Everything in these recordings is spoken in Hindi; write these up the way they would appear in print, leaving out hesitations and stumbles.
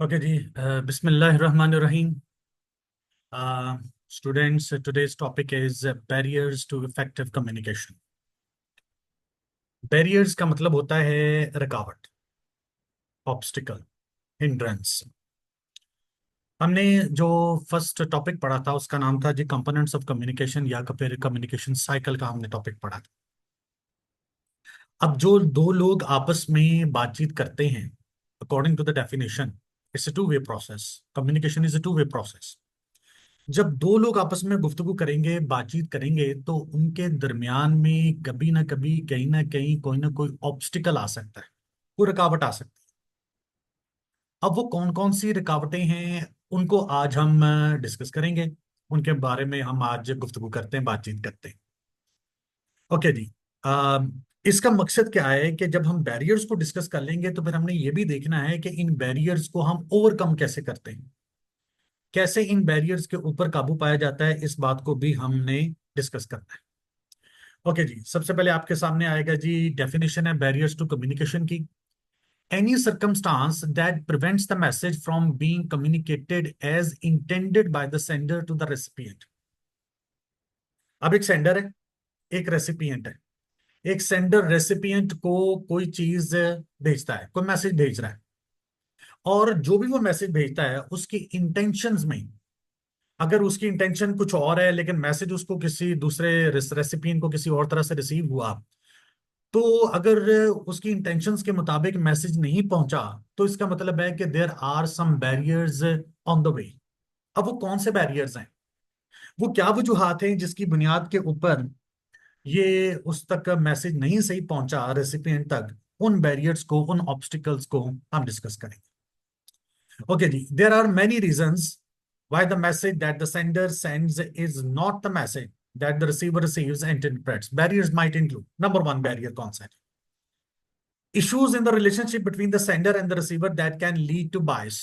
ओके जी। बिस्मिल्लाहिर्रहमानिर्रहीम। Students, today's topic is barriers to effective communication. Barriers का मतलब होता है रुकावट, ऑब्स्टिकल, हिंड्रेंस। हमने जो फर्स्ट टॉपिक पढ़ा था उसका नाम था जी कंपोनेंट्स ऑफ कम्युनिकेशन, या फिर कम्युनिकेशन साइकिल का हमने टॉपिक पढ़ा था। अब जो दो लोग आपस में बातचीत करते हैं, according to the definition, it's a two way process. Communication is a two way process. जब दो लोग आपस में गुफ्तगू करेंगे, बातचीत करेंगे, तो उनके दरमियान में कभी ना कभी, कहीं ना कोई ऑब्स्टिकल आ सकता है, कोई रुकावट आ सकती है। अब वो कौन कौन सी रुकावटें हैं, उनको आज हम डिस्कस करेंगे। उनके बारे में हम आज गुफ्तगू करते हैं, बातचीत करते हैं। ओके जी। आ, इसका मकसद क्या है कि जब हम बैरियर्स को डिस्कस कर लेंगे तो फिर हमने ये भी देखना है कि इन बैरियर्स को हम ओवरकम कैसे करते हैं, कैसे इन बैरियर्स के ऊपर काबू पाया जाता है। इस बात को भी हमने डिस्कस करना है। ओके जी, सबसे पहले आपके सामने आएगा जी, डेफिनेशन है बैरियर्स टू कम्युनिकेशन की। Any circumstance that prevents the message from being communicated as intended by the sender to the recipient. अब एक सेंडर है, एक रेसिपिएंट है। एक सेंडर रेसिपिएंट को कोई चीज भेजता है, कोई मैसेज भेज रहा है, और जो भी वो मैसेज भेजता है उसकी इंटेंशंस में, अगर उसकी इंटेंशन कुछ और है लेकिन मैसेज उसको किसी दूसरे रेसिपिएंट को किसी और तरह से रिसीव हुआ, तो अगर उसकी इंटेंशंस के मुताबिक मैसेज नहीं पहुंचा, तो इसका मतलब है कि there are some barriers on the way. अब वो कौन से बैरियर्स हैं, वो क्या वजूहात हैं जिसकी बुनियाद के ऊपर ये उस तक मैसेज नहीं सही पहुंचा रेसिपिएंट तक, उन बैरियर्स को, उन ऑब्स्टिकल्स को हम डिस्कस करेंगे। ओके जी, there are many reasons why the message that the sender sends is not the message that the receiver receives and interprets. Barriers might include, number one barrier कौन सा है? Issues in the relationship between the sender and the receiver that can lead to bias.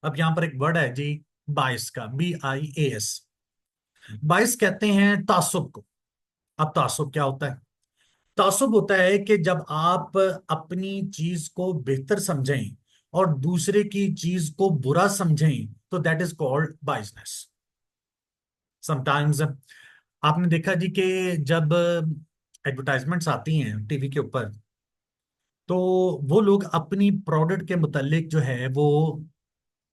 अब यहां पर एक वर्ड है जी, बायस का, BIAS। बायस कहते हैं तासुब को। अब तासुब क्या होता है? तासुब होता है कि जब आप अपनी चीज को बेहतर समझें और दूसरे की चीज को बुरा समझें, तो that is called biasness. Sometimes आपने देखा जी कि जब एडवर्टाइजमेंट्स आती हैं टीवी के ऊपर, तो वो लोग अपनी प्रोडक्ट के मुतालिक जो है वो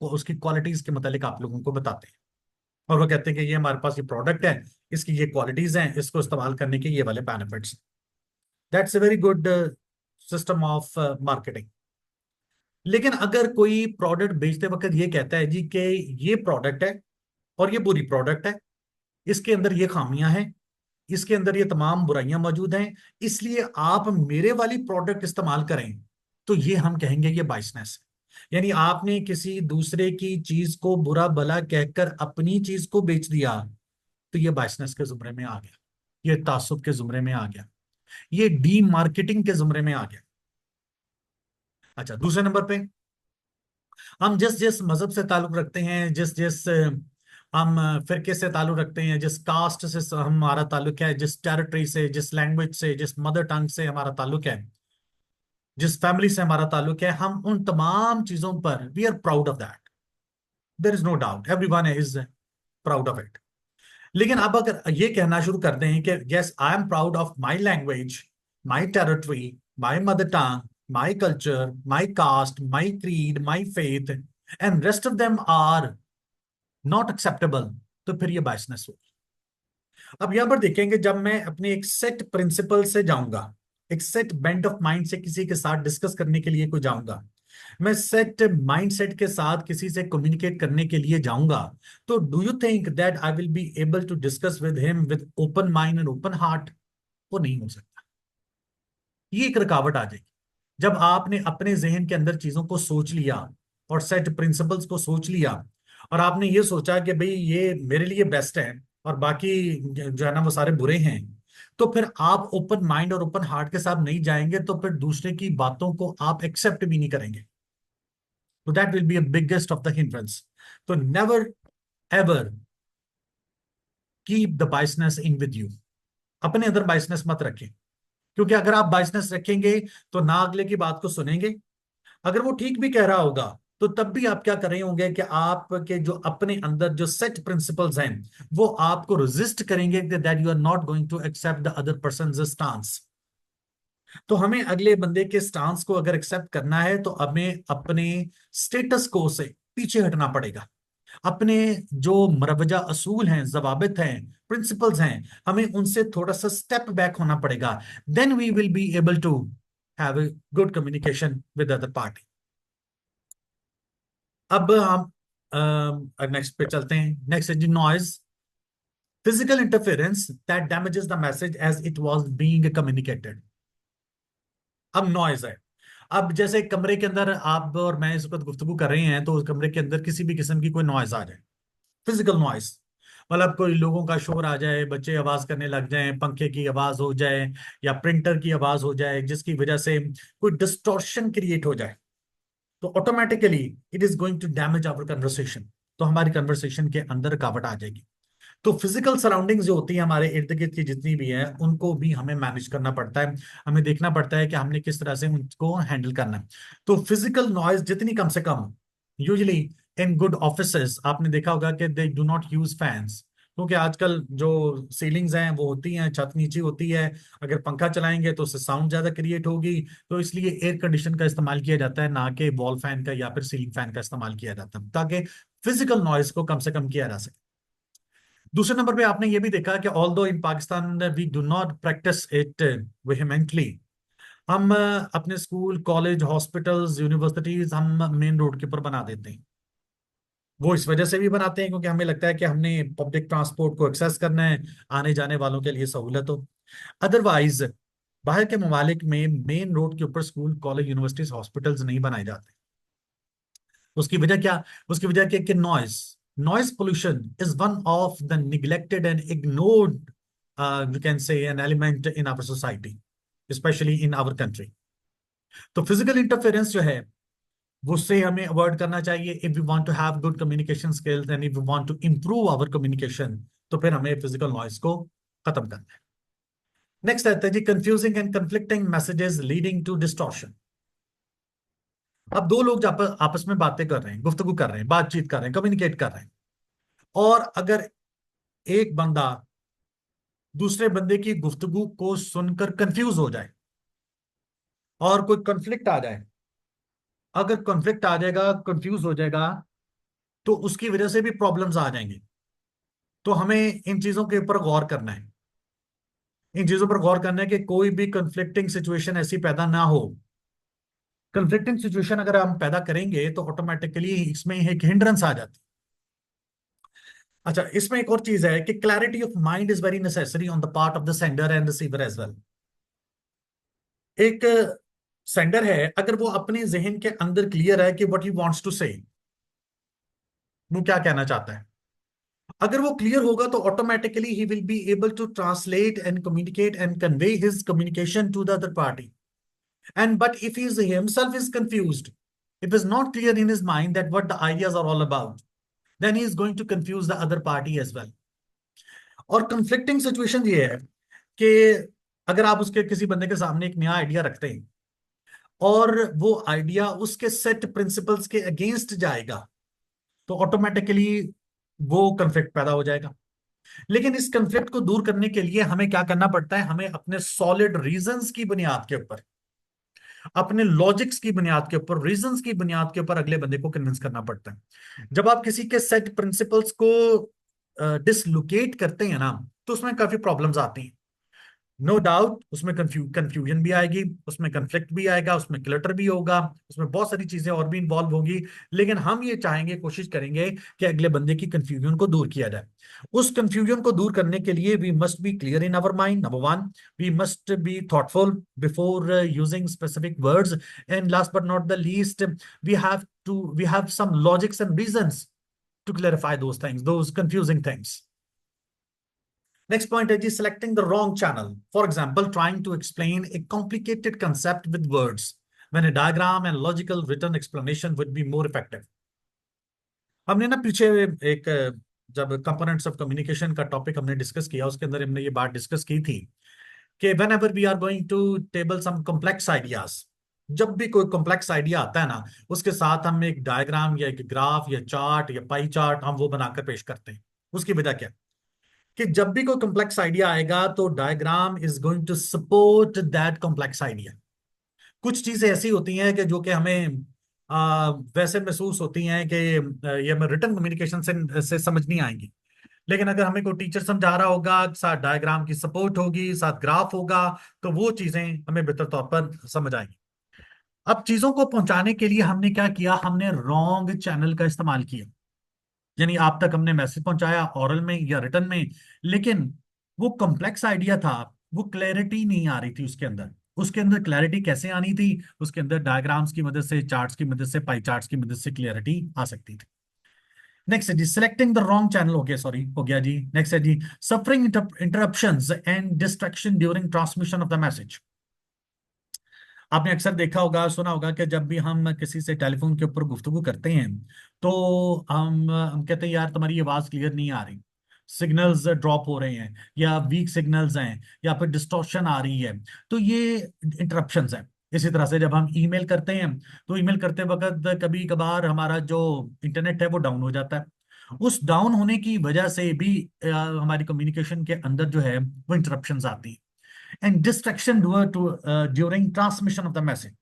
उसकी क्वालिटीज के मुतालिक आप लोगों को बताते हैं। और वो कहते हैं कि ये हमारे पास ये प्रोडक्ट है, इसकी ये क्वालिटीज हैं, इसको इस्तेमाल करने के ये वाले benefits. That's a very good system of marketing. लेकिन अगर कोई प्रोडक्ट बेचते वक्त ये कहता है जी कि ये प्रोडक्ट है और ये बुरी प्रोडक्ट है, इसके अंदर ये खामियां हैं, इसके अंदर ये तमाम बुराइयां मौजूद हैं, इसलिए आप मेरे वाली प्रोडक्ट इस्तेमाल करें, तो ये हम कहेंगे ये बाइसनेस है। यानी आपने किसी दूसरे की चीज को बुरा भला कहकर अपनी चीज को बेच दिया, तो ये बाइसनेस के जुमरे में आ गया, ये तासुब के जुमरे में आ गया, ये डी मार्केटिंग के जुमरे में आ गया। अच्छा, दूसरे नंबर पे, हम जिस जिस मजहब से ताल्लुक रखते हैं, जिस जिस हम फिरके से ताल्लुक रखते हैं, जिस कास्ट से हमारा ताल्लुक है, जिस टेरिटरी से, जिस लैंग्वेज से, जिस मदर टंग से हमारा ताल्लुक है, जिस फैमिली से हमारा ताल्लुक है, हम उन तमाम चीजों पर we are proud of that. There is no doubt, everyone is proud of it. लेकिन अब अगर ये कहना शुरू कर दें कि yes, I am proud of my language, my territory, my mother tongue, my culture, my caste, my creed, my faith, and rest of them are not acceptable, तो फिर ये बायसनेस होगी। अब यहां पर देखेंगे, जब मैं अपने एक सेट प्रिंसिपल से जाऊंगा, एक सेट बेंट ऑफ माइंड से किसी के साथ डिस्कस करने के लिए कोई जाऊंगा, मैं सेट माइंड सेट के साथ किसी से कम्युनिकेट करने के लिए जाऊंगा, तो do you think that I will be able to discuss with him with open mind and open heart? वो नहीं हो सकता। ये एक रुकावट आ जाएगी। जब आपने अपने जहन के अंदर चीजों को सोच लिया और सेट प्रिंसिपल्स को सोच लिया, और आपने ये सोचा कि भाई ये मेरे लिए बेस्ट है और बाकी जो है ना वो सारे बुरे हैं, तो फिर आप ओपन माइंड और ओपन हार्ट के साथ नहीं जाएंगे, तो फिर दूसरे की बातों को आप एक्सेप्ट भी नहीं करेंगे। तो that will be a biggest of the hindrance. तो never ever keep the biasness in with you. अपने अंदर बाइसनेस मत रखें, क्योंकि अगर आप बाइसनेस रखेंगे तो ना अगले की बात को सुनेंगे, अगर वो ठीक भी कह रहा होगा तो तब भी आप क्या कर रहे होंगे कि आपके जो अपने अंदर जो सेट प्रिंसिपल्स हैं वो आपको रेजिस्ट करेंगे that you are not going to accept the other person stance. तो हमें अगले बंदे के स्टांस को अगर एक्सेप्ट करना है तो हमें अपने स्टेटस को से पीछे हटना पड़ेगा। अपने जो मरवजा असूल हैं, जवाबित हैं, प्रिंसिपल्स हैं, हमें उनसे थोड़ा सा स्टेप बैक होना पड़ेगा। Then we will be able to have a good communication with other party. अब हम नेक्स्ट पे चलते हैं। नेक्स्ट है जी noise, physical interference that damages the message as it was being communicated. अब नॉइज है। अब जैसे कमरे के अंदर आप और मैं इस वक्त गुफ्तगू कर रहे हैं तो उस कमरे के अंदर किसी भी किस्म की कोई नॉइज आ जाए, फिजिकल नॉइज, मतलब कोई लोगों का शोर आ जाए, बच्चे आवाज करने लग जाएं, पंखे की आवाज हो जाए या प्रिंटर की आवाज हो जाए जिसकी वजह से कोई डिस्टॉर्शन क्रिएट हो जाए, तो automatically it is going to damage our conversation. तो हमारी कन्वर्सेशन के अंदर रुकावट आ जाएगी। तो फिजिकल सराउंडिंग्स जो होती है हमारे इर्द गिर्द की जितनी भी है उनको भी हमें मैनेज करना पड़ता है। हमें देखना पड़ता है कि हमने किस तरह से उनको हैंडल करना है। तो फिजिकल नॉइज जितनी कम से कम, यूजुअली इन गुड ऑफिसेस आपने देखा होगा कि they do not use fans, क्योंकि आजकल जो सीलिंग्स हैं वो होती हैं, छत नीचे होती है, अगर पंखा चलाएंगे तो उससे साउंड ज्यादा क्रिएट होगी। तो इसलिए एयर कंडीशन का इस्तेमाल किया जाता है, ना कि वॉल फैन का या फिर सीलिंग फैन का इस्तेमाल किया जाता है, ताकि फिजिकल नॉइज को कम से कम किया जा सके। दूसरे नंबर पे आपने ये भी देखा कि although in Pakistan we do not practice it vehemently, हम अपने स्कूल, कॉलेज, हॉस्पिटल्स, यूनिवर्सिटीज हम मेन रोड के ऊपर बना देते हैं। वो इस वजह से भी बनाते हैं क्योंकि हमें लगता है कि हमने पब्लिक ट्रांसपोर्ट को एक्सेस करना है, आने जाने वालों के लिए सहूलत हो। अदरवाइज बाहर के ममालिक में मेन रोड के ऊपर स्कूल, कॉलेज, यूनिवर्सिटीज, हॉस्पिटल्स नहीं बनाए जाते। उसकी वजह क्या? उसकी वजह क्या कि noise, noise pollution is one of the neglected and ignored you can say an element in our society, specially in our country. तो फिजिकल इंटरफेरेंस जो है वो उससे हमें अवॉइड करना चाहिए if we want to have good communication skills and if we want to improve our communication. तो फिर हमें फिजिकल नॉइज को खत्म करना है। नेक्स्ट आता है जी confusing and conflicting messages leading to distortion. अब दो लोग आपस में बातें कर रहे हैं, गुफ्तगू कर रहे हैं, बातचीत कर रहे हैं, कम्युनिकेट कर रहे हैं, और अगर एक बंदा दूसरे बंदे की गुफ्तगू को सुनकर कंफ्यूज हो जाए और कोई कॉन्फ्लिक्ट आ जाए, अगर कॉन्फ्लिक्ट आ जाएगा, कंफ्यूज हो जाएगा, तो उसकी वजह से भी प्रॉब्लम्स आ जाएंगे। तो हमें इन चीजों के ऊपर गौर करना है, इन चीजों पर गौर करना है कि कोई भी कंफ्लिक्टिंग सिचुएशन ऐसी पैदा ना हो। कंफ्लिक्टिंग सिचुएशन अगर हम पैदा करेंगे तो ऑटोमेटिकली इसमें एक हिंड्रेंस आ जाती है। अच्छा, इसमें एक और चीज है कि clarity of mind is very necessary on the part of the sender and receiver as well. एक सेंडर है, अगर वो अपने जहन के अंदर क्लियर है कि व्हाट ही वांट्स टू से, वो क्या कहना चाहता है, अगर वो क्लियर होगा तो ऑटोमेटिकली ही will be able to translate and communicate and convey his communication to the other party. And but if he himself is confused, if is not clear in his mind that what the ideas are all about, then he is going to confuse the other party as well. और conflicting situation ये है कि अगर आप उसके किसी बंदे के सामने एक नया आइडिया रखते हैं और वो आइडिया उसके सेट प्रिंसिपल्स के अगेंस्ट जाएगा, तो ऑटोमेटिकली वो कंफ्लिक्ट पैदा हो जाएगा। लेकिन इस कंफ्लिक्ट को दूर करने के लिए हमें क्या करना पड़ता है? हमें अपने सॉलिड रीजंस की बुनियाद के ऊपर, अपने लॉजिक्स की बुनियाद के ऊपर, रीजंस की बुनियाद के ऊपर अगले बंदे को कन्विंस करना पड़ता है। जब आप किसी के सेट प्रिंसिपल्स को डिसलोकेट करते हैं ना, तो उसमें काफी प्रॉब्लम्स आती हैं। नो डाउट उसमें कंफ्यूजन भी आएगी, उसमें कंफ्लिक्ट भी आएगा, उसमें क्लटर भी होगा, उसमें बहुत सारी चीजें और भी इन्वॉल्व होंगी। लेकिन हम ये चाहेंगे, कोशिश करेंगे कि अगले बंदे की कंफ्यूजन को दूर किया जाए। उस कंफ्यूजन को दूर करने के लिए we must be clear in our mind, number one. We must be thoughtful before using specific words, and last but not the least, we have some logics and reasons to clarify those things, those confusing things. Next point is selecting the wrong channel. For example, trying to explain a complicated concept with words when a diagram and logical written explanation would be more effective. हमने ना पीछे एक जब कंपोनेंट्स ऑफ कम्युनिकेशन का टॉपिक हमने डिस्कस किया उसके अंदर हमने ये बात डिस्कस की थी कि whenever we are going to table some complex ideas, जब भी कोई कॉम्प्लेक्स आइडिया आता है ना, उसके साथ हम एक डायग्राम या एक ग्राफ या चार्ट या पाई चार्ट हम वो बनाकर पेश करते हैं। उसकी वजह क्या है? कि जब भी कोई कॉम्प्लेक्स आइडिया आएगा तो diagram is going to support that complex idea. कुछ चीजें ऐसी होती हैं कि जो कि हमें वैसे महसूस होती हैं कि ये हमें रिटन कम्युनिकेशन से समझ नहीं आएंगी। लेकिन अगर हमें कोई टीचर समझा रहा होगा, साथ डायग्राम की सपोर्ट होगी, साथ ग्राफ होगा, तो वो चीजें हमें बेहतर तौर पर समझ आएंगी। अब चीजों को पहुंचाने के लिए हमने क्या किया? हमने रॉन्ग चैनल का इस्तेमाल किया। यानी आप तक हमने मैसेज पहुंचाया ओरल में या रिटन में, लेकिन वो कॉम्प्लेक्स आइडिया था, वो क्लैरिटी नहीं आ रही थी उसके अंदर। उसके अंदर क्लैरिटी कैसे आनी थी? उसके अंदर डायग्राम्स की मदद से, चार्ट्स की मदद से, पाई चार्ट्स की मदद से क्लैरिटी आ सकती थी। नेक्स्ट है जी, सिलेक्टिंग द रॉन्ग चैनल। हो गया, सॉरी, हो गया जी। नेक्स्ट है जी, suffering interruptions and distraction during transmission of the message. आपने अक्सर देखा होगा, सुना होगा कि जब भी हम किसी से टेलीफोन के ऊपर गुफ्तगू करते हैं तो हम कहते हैं यार तुम्हारी आवाज क्लियर नहीं आ रही, सिग्नल्स ड्रॉप हो रहे हैं, या वीक सिग्नल्स हैं, या फिर डिस्टॉर्शन आ रही है। तो ये इंटरप्शंस हैं। इसी तरह से जब हम ईमेल करते हैं तो ईमेल करते वक्त कभी कभार हमारा जो इंटरनेट है वो डाउन हो जाता है। उस डाउन होने की वजह से भी हमारी कम्युनिकेशन के अंदर जो है वो इंटरप्शंस आती हैं। And distraction during transmission of the message.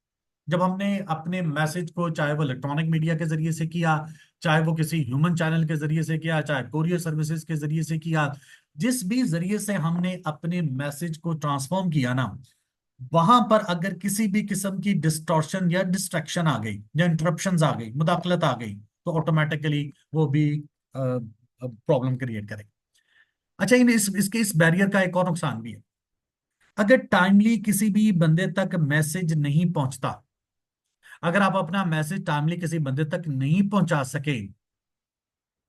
जब हमने अपने मैसेज को, चाहे वो इलेक्ट्रॉनिक मीडिया के जरिए से किया, चाहे वो किसी ह्यूमन चैनल के जरिए से किया, चाहे कोरियर सर्विसेज के जरिए से किया, जिस भी जरिए से हमने अपने मैसेज को ट्रांसफॉर्म किया ना, वहां पर अगर किसी भी किस्म की डिस्टॉर्शन या डिस्ट्रैक्शन आ गई या इंटरप्शंस आ गई, मुदाखलत आ गई, तो ऑटोमेटिकली वो भी प्रॉब्लम क्रिएट करेगी। अच्छा, इस बैरियर का एक और नुकसान भी है। अगर टाइमली किसी भी बंदे तक मैसेज नहीं पहुंचता, अगर आप अपना मैसेज टाइमली किसी बंदे तक नहीं पहुंचा सके,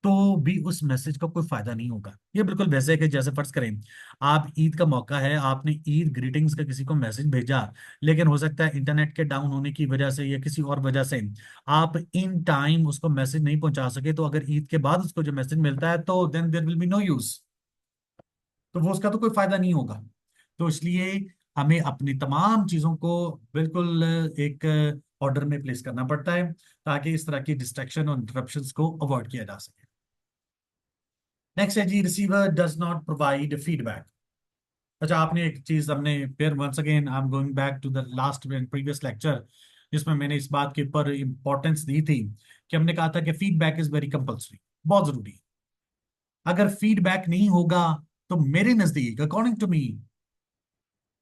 तो भी उस मैसेज का कोई फायदा नहीं होगा। ये बिल्कुल वैसे है कि जैसे फर्ज करें, आप ईद का मौका है, आपने ईद ग्रीटिंग्स का किसी को मैसेज भेजा, लेकिन हो सकता है इंटरनेट के डाउन होने की वजह से या किसी और वजह से आप इन टाइम उसको मैसेज नहीं पहुंचा सके, तो अगर ईद के बाद उसको जो मैसेज मिलता है तो then there will be no use. तो वो उसका तो कोई फायदा नहीं होगा। तो इसलिए हमें अपनी तमाम चीजों को बिल्कुल एक ऑर्डर में प्लेस करना पड़ता है, ताकि इस तरह की डिस्ट्रैक्शन और इंटरप्शंस को अवॉइड किया जा सके। नेक्स्ट है जी, receiver does not provide feedback. अच्छा, आपने एक चीज, हमने फिर once again I am going back to the last previous lecture, जिसमें मैंने इस बात के ऊपर इंपॉर्टेंस दी थी कि हमने कहा था कि फीडबैक इज वेरी कंपल्सरी, बहुत जरूरी है। अगर फीडबैक नहीं होगा तो मेरे नजदीक, अकॉर्डिंग टू मी,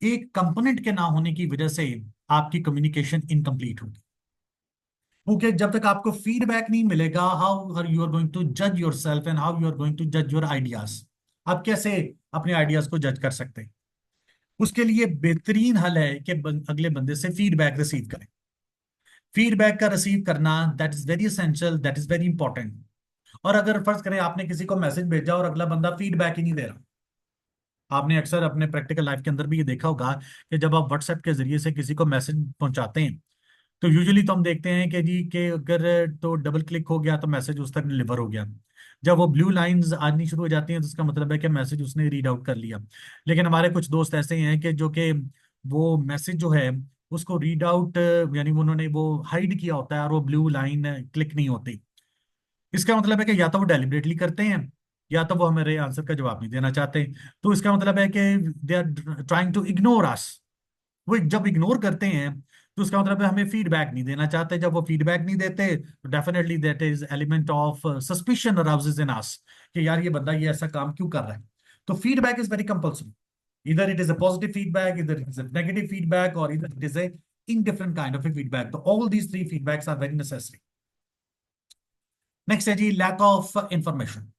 एक कंपोनेंट के ना होने की वजह से आपकी कम्युनिकेशन इनकम्प्लीट होगी। क्योंकि जब तक आपको फीडबैक नहीं मिलेगा, how are you are going to जज your self and how you are going to जज योर आइडियाज। आप कैसे अपने आइडियाज को जज कर सकते हैं? उसके लिए बेहतरीन हल है कि अगले बंदे से फीडबैक रिसीव करें। फीडबैक का रिसीव करना, that is very essential, that is very important. और अगर फर्ज करें आपने किसी को मैसेज भेजा और अगला बंदा फीडबैक ही नहीं दे रहा, आपने अक्सर अपने प्रैक्टिकल लाइफ के अंदर भी ये देखा होगा कि जब आप व्हाट्सएप के जरिए से किसी को मैसेज पहुंचाते हैं, तो यूजुअली तो हम देखते हैं कि जी कि अगर तो डबल क्लिक हो गया तो मैसेज उस तक डिलीवर हो गया। जब वो ब्लू लाइंस आनी शुरू हो जाती हैं तो उसका मतलब है कि मैसेज उसने रीड आउट कर लिया। लेकिन हमारे कुछ दोस्त ऐसे हैं कि जो कि वो मैसेज जो है उसको रीड आउट, यानी उन्होंने वो हाइड किया होता है और वो ब्लू लाइन क्लिक नहीं होती। इसका मतलब है कि या तो वो डेलिबरेटली करते हैं, या तो वो हमारे आंसर का जवाब नहीं देना चाहते। तो इसका मतलब है कि they are trying to ignore us. वो जब इग्नोर करते हैं तो उसका मतलब है हमें फीडबैक नहीं देना चाहते। जब वो फीडबैक नहीं देते तो definitely that is element of suspicion arouses in us, कि यार ये बंदा ये ऐसा काम क्यों कर रहा है। तो फीडबैक इज वेरी कंपल्सरी। इधर it is a positive feedback, इधर it is a negative feedback, और इधर it is a indifferent kind of a feedback. So all these three feedbacks are very necessary. Next है जी, लैक ऑफ इंफॉर्मेशन।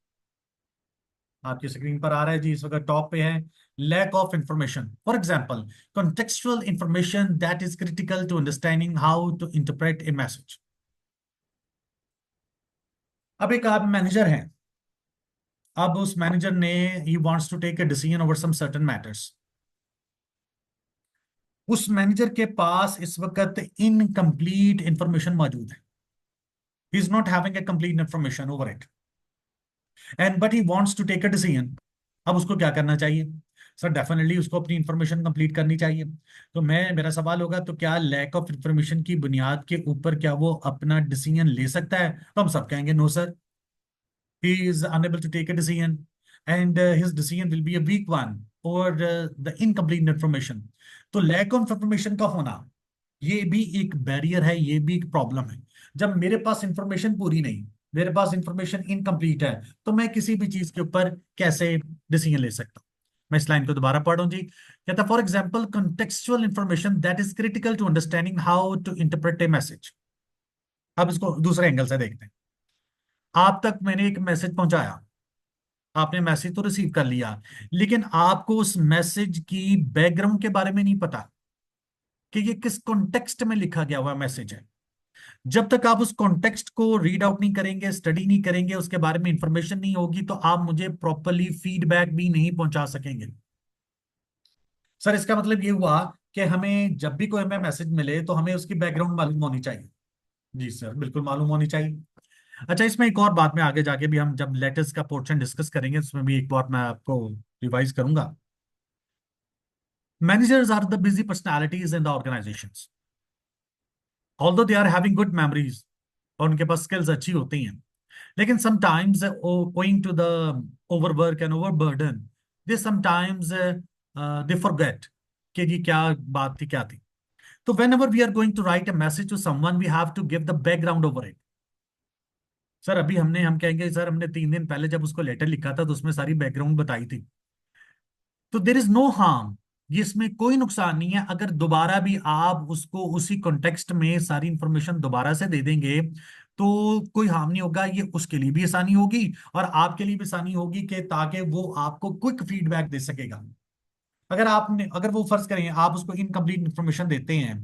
आपकी स्क्रीन पर आ रहा है जी, इस वक्त टॉप पे है, lack of information. For example, contextual information that is critical to understanding how to interpret a message. अब एक आप मैनेजर हैं, अब उस मैनेजर ने he wants to take a decision over some certain matters. उस मैनेजर के पास इस वक्त इनकम्प्लीट इंफॉर्मेशन मौजूद है। he is not having a complete information over it, and but he wants to take a decision. अब उसको क्या करना चाहिए? सर डेफिनेटली उसको अपनी इंफॉर्मेशन कंप्लीट करनी चाहिए। तो मेरा सवाल होगा, तो क्या लैक ऑफ इंफॉर्मेशन की बुनियाद के ऊपर क्या वो अपना डिसीजन ले सकता है? तो हम सब कहेंगे no sir, he is unable to take a decision, and his decision will be a weak one or the incomplete information. तो लैक ऑफ इंफॉर्मेशन का होना ये भी एक बैरियर है, ये भी एक प्रॉब्लम है। जब मेरे पास इंफॉर्मेशन पूरी नहीं, मेरे पास इंफॉर्मेशन इनकम्प्लीट है, तो मैं किसी भी चीज के ऊपर कैसे डिसीजन ले सकता हूँ? मैं इस लाइन को दोबारा पढ़ रहा हूँ जी। कहता for example contextual information that is critical to understanding how to interpret a message. अब इसको दूसरे एंगल से देखते हैं। आप तक मैंने एक मैसेज पहुंचाया, आपने मैसेज तो रिसीव कर लिया, लेकिन आपको उस मैसेज की बैकग्राउंड के बारे में नहीं पता कि ये किस कॉन्टेक्स्ट में लिखा गया हुआ मैसेज है। जब तक आप उस कॉन्टेक्स्ट को रीड आउट नहीं करेंगे, स्टडी नहीं करेंगे, उसके बारे में इंफॉर्मेशन नहीं होगी, तो आप मुझे प्रॉपरली फीडबैक भी नहीं पहुंचा सकेंगे। सर इसका मतलब ये हुआ कि हमें जब भी कोई हमें मैसेज मिले तो हमें उसकी बैकग्राउंड मालूम होनी चाहिए। जी सर, बिल्कुल मालूम होनी चाहिए। अच्छा, इसमें एक और बात में आगे जाके भी हम जब लेटर्स का पोर्शन डिस्कस करेंगे उसमें भी एक बात मैं आपको रिवाइज करूंगा। Managers are the busy personalities in the organizations. Although they are having good memories और उनके पास स्किल्स अच्छी होती हैं, लेकिन sometimes owing to the overwork and overburden, they sometimes they forget कि जी क्या बात थी, क्या थी। तो whenever we are going to write a message to someone, we have to give the background over it. Sir अभी हम कहेंगे सर हमने 3 दिन पहले जब उसको लेटर लिखा था तो उसमें सारी बैकग्राउंड बताई थी। तो देर इज नो हार्म, ये इसमें कोई नुकसान नहीं है अगर दोबारा भी आप उसको उसी कॉन्टेक्स्ट में सारी इंफॉर्मेशन दोबारा से दे देंगे, तो कोई हार्म नहीं होगा। ये उसके लिए भी आसानी होगी और आपके लिए भी आसानी होगी कि ताकि वो आपको क्विक फीडबैक दे सकेगा। अगर वो फर्ज करें आप उसको इनकम्प्लीट इंफॉर्मेशन देते हैं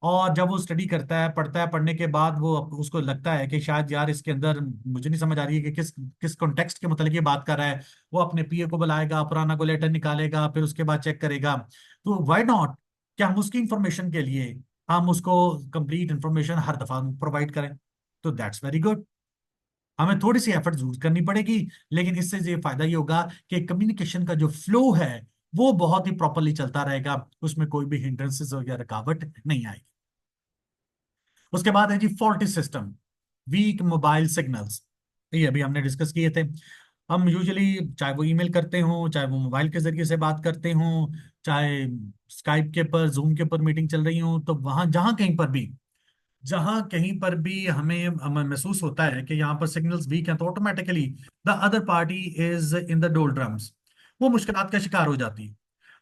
और जब वो स्टडी करता है, पढ़ता है, पढ़ने के बाद वो उसको लगता है कि शायद यार इसके अंदर मुझे नहीं समझ आ रही है कि किस किस कॉन्टेक्स्ट के मतलब ये बात कर रहा है, वो अपने पीए को बुलाएगा, पुराना को लेटर निकालेगा, फिर उसके बाद चेक करेगा। तो व्हाई नॉट, क्या हम उसकी इंफॉर्मेशन के लिए हम उसको कंप्लीट इंफॉर्मेशन हर दफा प्रोवाइड करें? तो दैट्स वेरी गुड। हमें थोड़ी सी एफर्ट जरूर करनी पड़ेगी, लेकिन इससे ये फायदा ये होगा कि कम्युनिकेशन का जो फ्लो है वो बहुत ही प्रॉपरली चलता रहेगा, उसमें कोई भी हिंड्रेंसेस या रुकावट नहीं आएगी। उसके बाद है जी faulty system, weak mobile signals. ये अभी हमने डिस्कस किए थे। हम यूजुअली चाहे वो ईमेल करते हो, चाहे वो मोबाइल के जरिए से बात करते हो, चाहे स्काइप के पर, जूम के ऊपर मीटिंग चल रही हो, तो वहां जहां कहीं पर भी हमें महसूस होता है कि यहाँ पर सिग्नल्स वीक हैं, तो automatically the other party is in the doldrums, वो मुश्किलात का शिकार हो जाती है।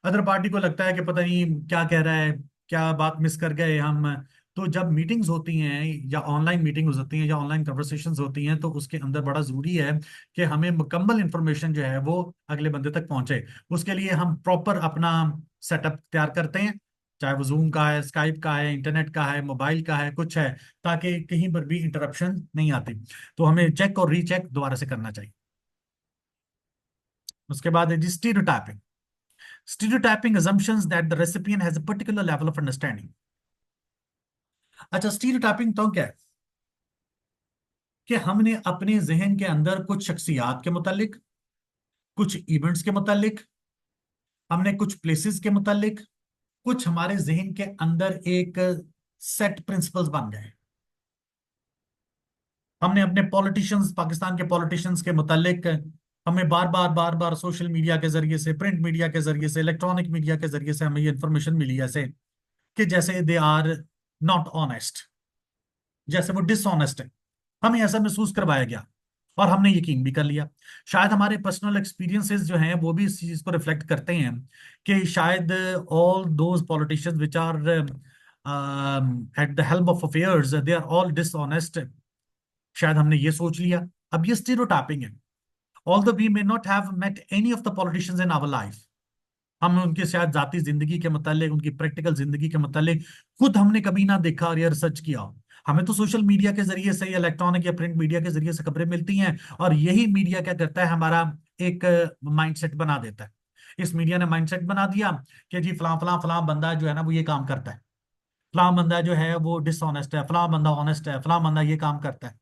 अदर पार्टी को लगता है कि पता नहीं क्या कह रहा है, क्या बात मिस कर गए हम। तो जब मीटिंग्स होती हैं या ऑनलाइन मीटिंग्स होती हैं या ऑनलाइन कन्वर्सेशंस होती हैं, तो उसके अंदर बड़ा जरूरी है कि हमें मुकम्मल इंफॉर्मेशन जो है वो अगले बंदे तक पहुंचे। उसके लिए हम प्रॉपर अपना सेटअप तैयार करते हैं, चाहे वो जूम का है, स्काइप का है, इंटरनेट का है, मोबाइल का है, कुछ है, ताकि कहीं पर भी इंटरप्शन नहीं आती। तो हमें चेक और रीचेक दोबारा से करना चाहिए। उसके बाद है जी stereotyping. Stereotyping assumptions that the recipient has a particular level of understanding. अच्छा, स्टीरियोटाइपिंग तो क्या है कि हमने अपने जहन के अंदर कुछ शख्सियात के मुतालिक, कुछ इवेंट्स के मुतालिक, हमने कुछ प्लेसेस के मुतालिक, कुछ हमारे जहन के अंदर एक सेट प्रिंसिपल्स बन गए। हमने अपने पॉलिटिशियंस, पाकिस्तान के पॉलिटिशियंस के मुतालिक हमें बार बार सोशल मीडिया के जरिए से, प्रिंट मीडिया के जरिए से, इलेक्ट्रॉनिक मीडिया के जरिए से हमें ये इंफॉर्मेशन मिली ऐसे कि जैसे दे आर नॉट ऑनेस्ट, जैसे वो डिसऑनेस्ट है। हमें ऐसा महसूस करवाया गया और हमने यकीन भी कर लिया। शायद हमारे पर्सनल एक्सपीरियंसेस जो हैं वो भी इस चीज को रिफ्लेक्ट करते हैं कि शायद all those politicians which are at the help of affairs they are all dishonest. शायद हमने ये सोच लिया। अब ये स्टीरियोटाइपिंग है। Although we may not have met any of the politicians in our life, हम उनके शायद जाती जिंदगी के मतलब, उनकी प्रैक्टिकल जिंदगी के मतलब खुद हमने कभी ना देखा और या रिसर्च किया हो। हमें तो सोशल मीडिया के जरिए से या इलेक्ट्रॉनिक या प्रिंट मीडिया के जरिए से खबरें मिलती हैं, और यही मीडिया क्या करता है, हमारा एक माइंडसेट बना देता है। इस मीडिया ने माइंडसेट बना दिया कि जी फलां फलां फलां बंदा जो है ना वो ये काम करता है, फलां बंदा जो है वो डिसऑनेस्ट है, फलां बंदा ऑनेस्ट है, फलां बंदा ये काम करता है।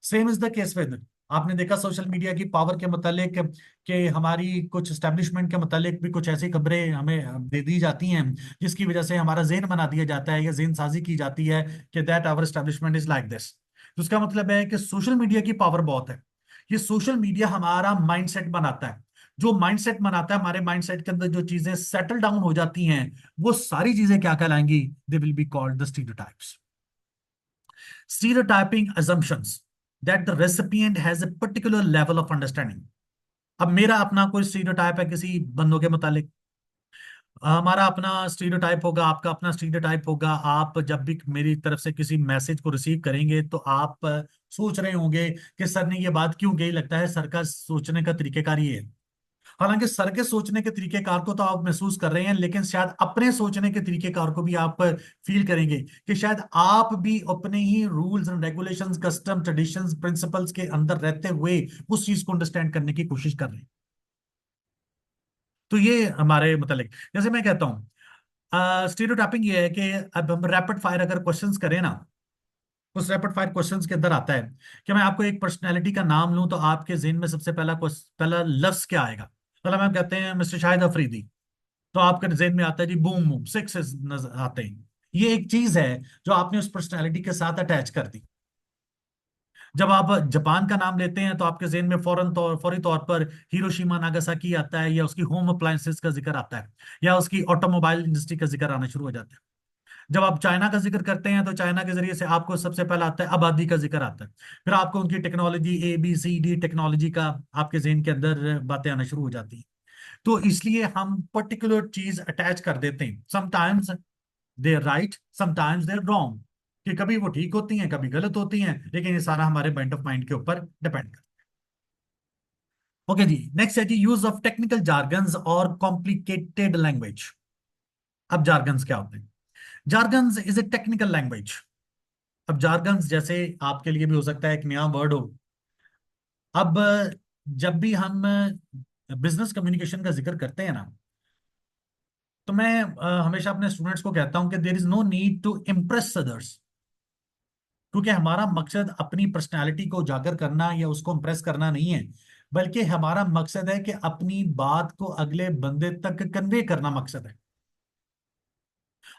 Same is the case with आपने देखा सोशल मीडिया की पावर के मुतालिक कि हमारी कुछ एस्टेब्लिशमेंट के मुतालिक भी कुछ ऐसी खबरें हमें दे दी जाती हैं जिसकी वजह से हमारा ज़हन बना दिया जाता है या ज़हन साजी की जाती है कि that our establishment is like this. तो उसका मतलब है कि सोशल मीडिया की पावर बहुत है। ये सोशल मीडिया हमारा माइंडसेट बनाता है। जो माइंडसेट बनाता है, हमारे माइंडसेट के अंदर जो चीजें सेटल डाउन हो जाती हैं, वो सारी चीजें क्या कहलाएंगी? They will be called the stereotypes. Stereotyping assumptions that the recipient has a particular level of understanding। अब मेरा अपना कोई स्टीरियोटाइप है किसी बंदों के मुतालिक, हमारा अपना स्टीरियोटाइप होगा, आपका अपना स्टीरियोटाइप होगा। आप जब भी मेरी तरफ से किसी मैसेज को रिसीव करेंगे तो आप सोच रहे होंगे कि सर ने ये बात क्यों कही, लगता है सर का सोचने का तरीकेकार ये है। हालांकि सर के सोचने के तरीकेकार को तो आप महसूस कर रहे हैं, लेकिन शायद अपने सोचने के तरीकेकार को भी आप फील करेंगे कि शायद आप भी अपने ही rules and regulations, custom, traditions, principles के अंदर रहते हुए उस चीज को अंडरस्टैंड करने की कोशिश कर रहे हैं। तो ये हमारे मतलब, जैसे मैं कहता हूँ स्टीरियोटाइपिंग ये है कि अब हम रैपिड फायर अगर क्वेश्चंस करें ना, उस रैपिड फायर क्वेश्चंस के अंदर आता है कि मैं आपको एक पर्सनैलिटी का नाम लूं तो आपके जेहन में सबसे पहला लफ्ज क्या आएगा? मतलब हम कहते हैं मिस्टर शाहिद अफरीदी, तो आपके जेहन में आता है जी बूम बूम सिक्स नजर आते हैं। ये एक चीज है जो आपने उस पर्सनैलिटी के साथ अटैच कर दी। जब आप जापान का नाम लेते हैं तो आपके जेहन में फौरी तौर पर हिरोशिमा नागासाकी आता है, या उसकी होम अप्लायंसेस का जिक्र आता है, या उसकी ऑटोमोबाइल इंडस्ट्री का जिक्र आना शुरू हो जाता है। जब आप चाइना का जिक्र करते हैं तो चाइना के जरिए से आपको सबसे पहला आता है आबादी का जिक्र आता है। फिर आपको उनकी टेक्नोलॉजी ABCD टेक्नोलॉजी का आपके जेहन के अंदर बातें आना शुरू हो जाती हैं। तो इसलिए हम पर्टिकुलर चीज अटैच कर देते हैं। Sometimes they right, sometimes they wrong, कि कभी वो ठीक होती हैं कभी गलत होती हैं, लेकिन ये सारा हमारे माइंड ऑफ माइंड के ऊपर डिपेंड करता है। ओके जी, नेक्स्ट है जी यूज ऑफ टेक्निकल जार्गन्स और कॉम्प्लिकेटेड लैंग्वेज। अब जार्गन्स क्या होते हैं? Jargons is a technical language. अब जार्गन्स जैसे आपके लिए भी हो सकता है एक नया वर्ड हो। अब जब भी हम बिजनेस कम्युनिकेशन का जिक्र करते हैं ना, तो मैं हमेशा अपने स्टूडेंट्स को कहता हूं कि there is no need to impress others, क्योंकि हमारा मकसद अपनी पर्सनैलिटी को उजागर करना या उसको इम्प्रेस करना नहीं है, बल्कि हमारा मकसद है कि अपनी बात को अगले बंदे तक कन्वे करना मकसद है।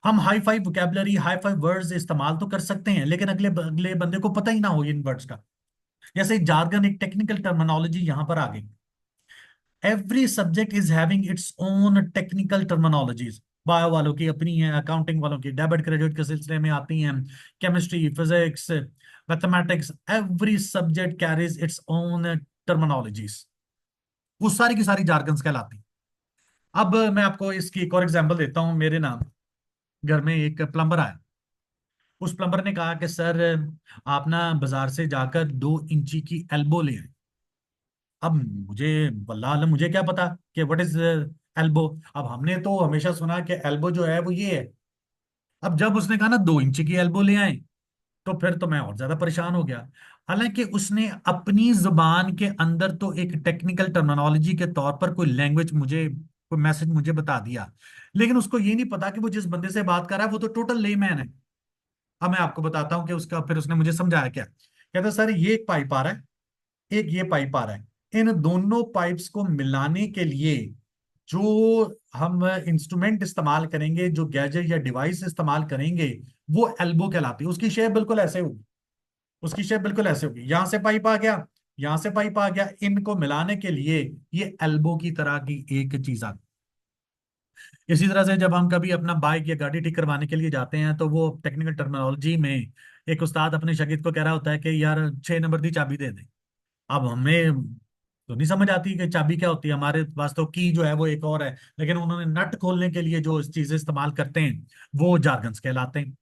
हम hi fi vocabulary, hi fi words इस्तेमाल तो कर सकते हैं, लेकिन अगले अगले बंदे को पता ही ना हो इन वर्ड्स का। जैसे जार्गन, एक टेक्निकल टर्मिनोलॉजी यहां पर आ गई। Every subject is having its own technical terminologies. Bio वालों की अपनी है, अकाउंटिंग वालों की डेबिट क्रेडिट के सिलसिले में आती हैं, chemistry, physics, mathematics, every subject carries its own terminologies. वो सारी की सारी जार्गन्स कहलाती हैं। अब मैं आपको इसकी एक और एग्जांपल देता हूं। मेरे नाम घर में एक प्लम्बर आया। उस प्लम्बर ने कहा कि सर आप ना बाजार से जाकर 2 इंची की एल्बो ले आए। अब मुझे वल्लाह आलम मुझे क्या पता कि व्हाट इज एल्बो। अब हमने तो हमेशा सुना कि एल्बो जो है वो ये है। अब जब उसने कहा ना 2 इंची की एल्बो ले आए, तो फिर तो मैं और ज्यादा परेशान हो गया। हालांकि उसने अपनी जुबान के अंदर तो एक टेक्निकल टर्मिनोलॉजी के तौर पर कोई लैंग्वेज मुझे, कोई मैसेज मुझे बता दिया, लेकिन उसको ये नहीं पता कि वो जिस बंदे से बात कर रहा है वो तो टोटल लेमैन है। अब मैं आपको बताता हूँ कि उसका फिर उसने मुझे समझाया क्या। कहता सर ये एक पाइप आ रहा है, एक ये पाइप आ रहा है, इन दोनों पाइप्स को मिलाने के लिए जो हम इंस्ट्रूमेंट इस्तेमाल करेंगे, जो गैजेट या डिवाइस इस्तेमाल करेंगे, वो एल्बो कहलाती है। उसकी शेप बिल्कुल ऐसे होगी, उसकी शेप बिल्कुल ऐसे होगी। यहां से पाइप आ गया, यहां से पाइप आ गया, इनको मिलाने के लिए ये एल्बो की तरह की एक चीज आती है। इसी तरह से जब हम कभी अपना बाइक या गाड़ी ठीक करवाने के लिए जाते हैं तो वो टेक्निकल टर्मिनोलॉजी में एक उस्ताद अपने शागिर्द को कह रहा होता है कि यार 6 नंबर की चाबी दे दे। अब हमें तो नहीं समझ आती कि चाबी क्या होती है, हमारे पास तो की जो है वो एक और है, लेकिन उन्होंने नट खोलने के लिए जो चीजें इस्तेमाल करते हैं वो जार्गन्स कहलाते हैं।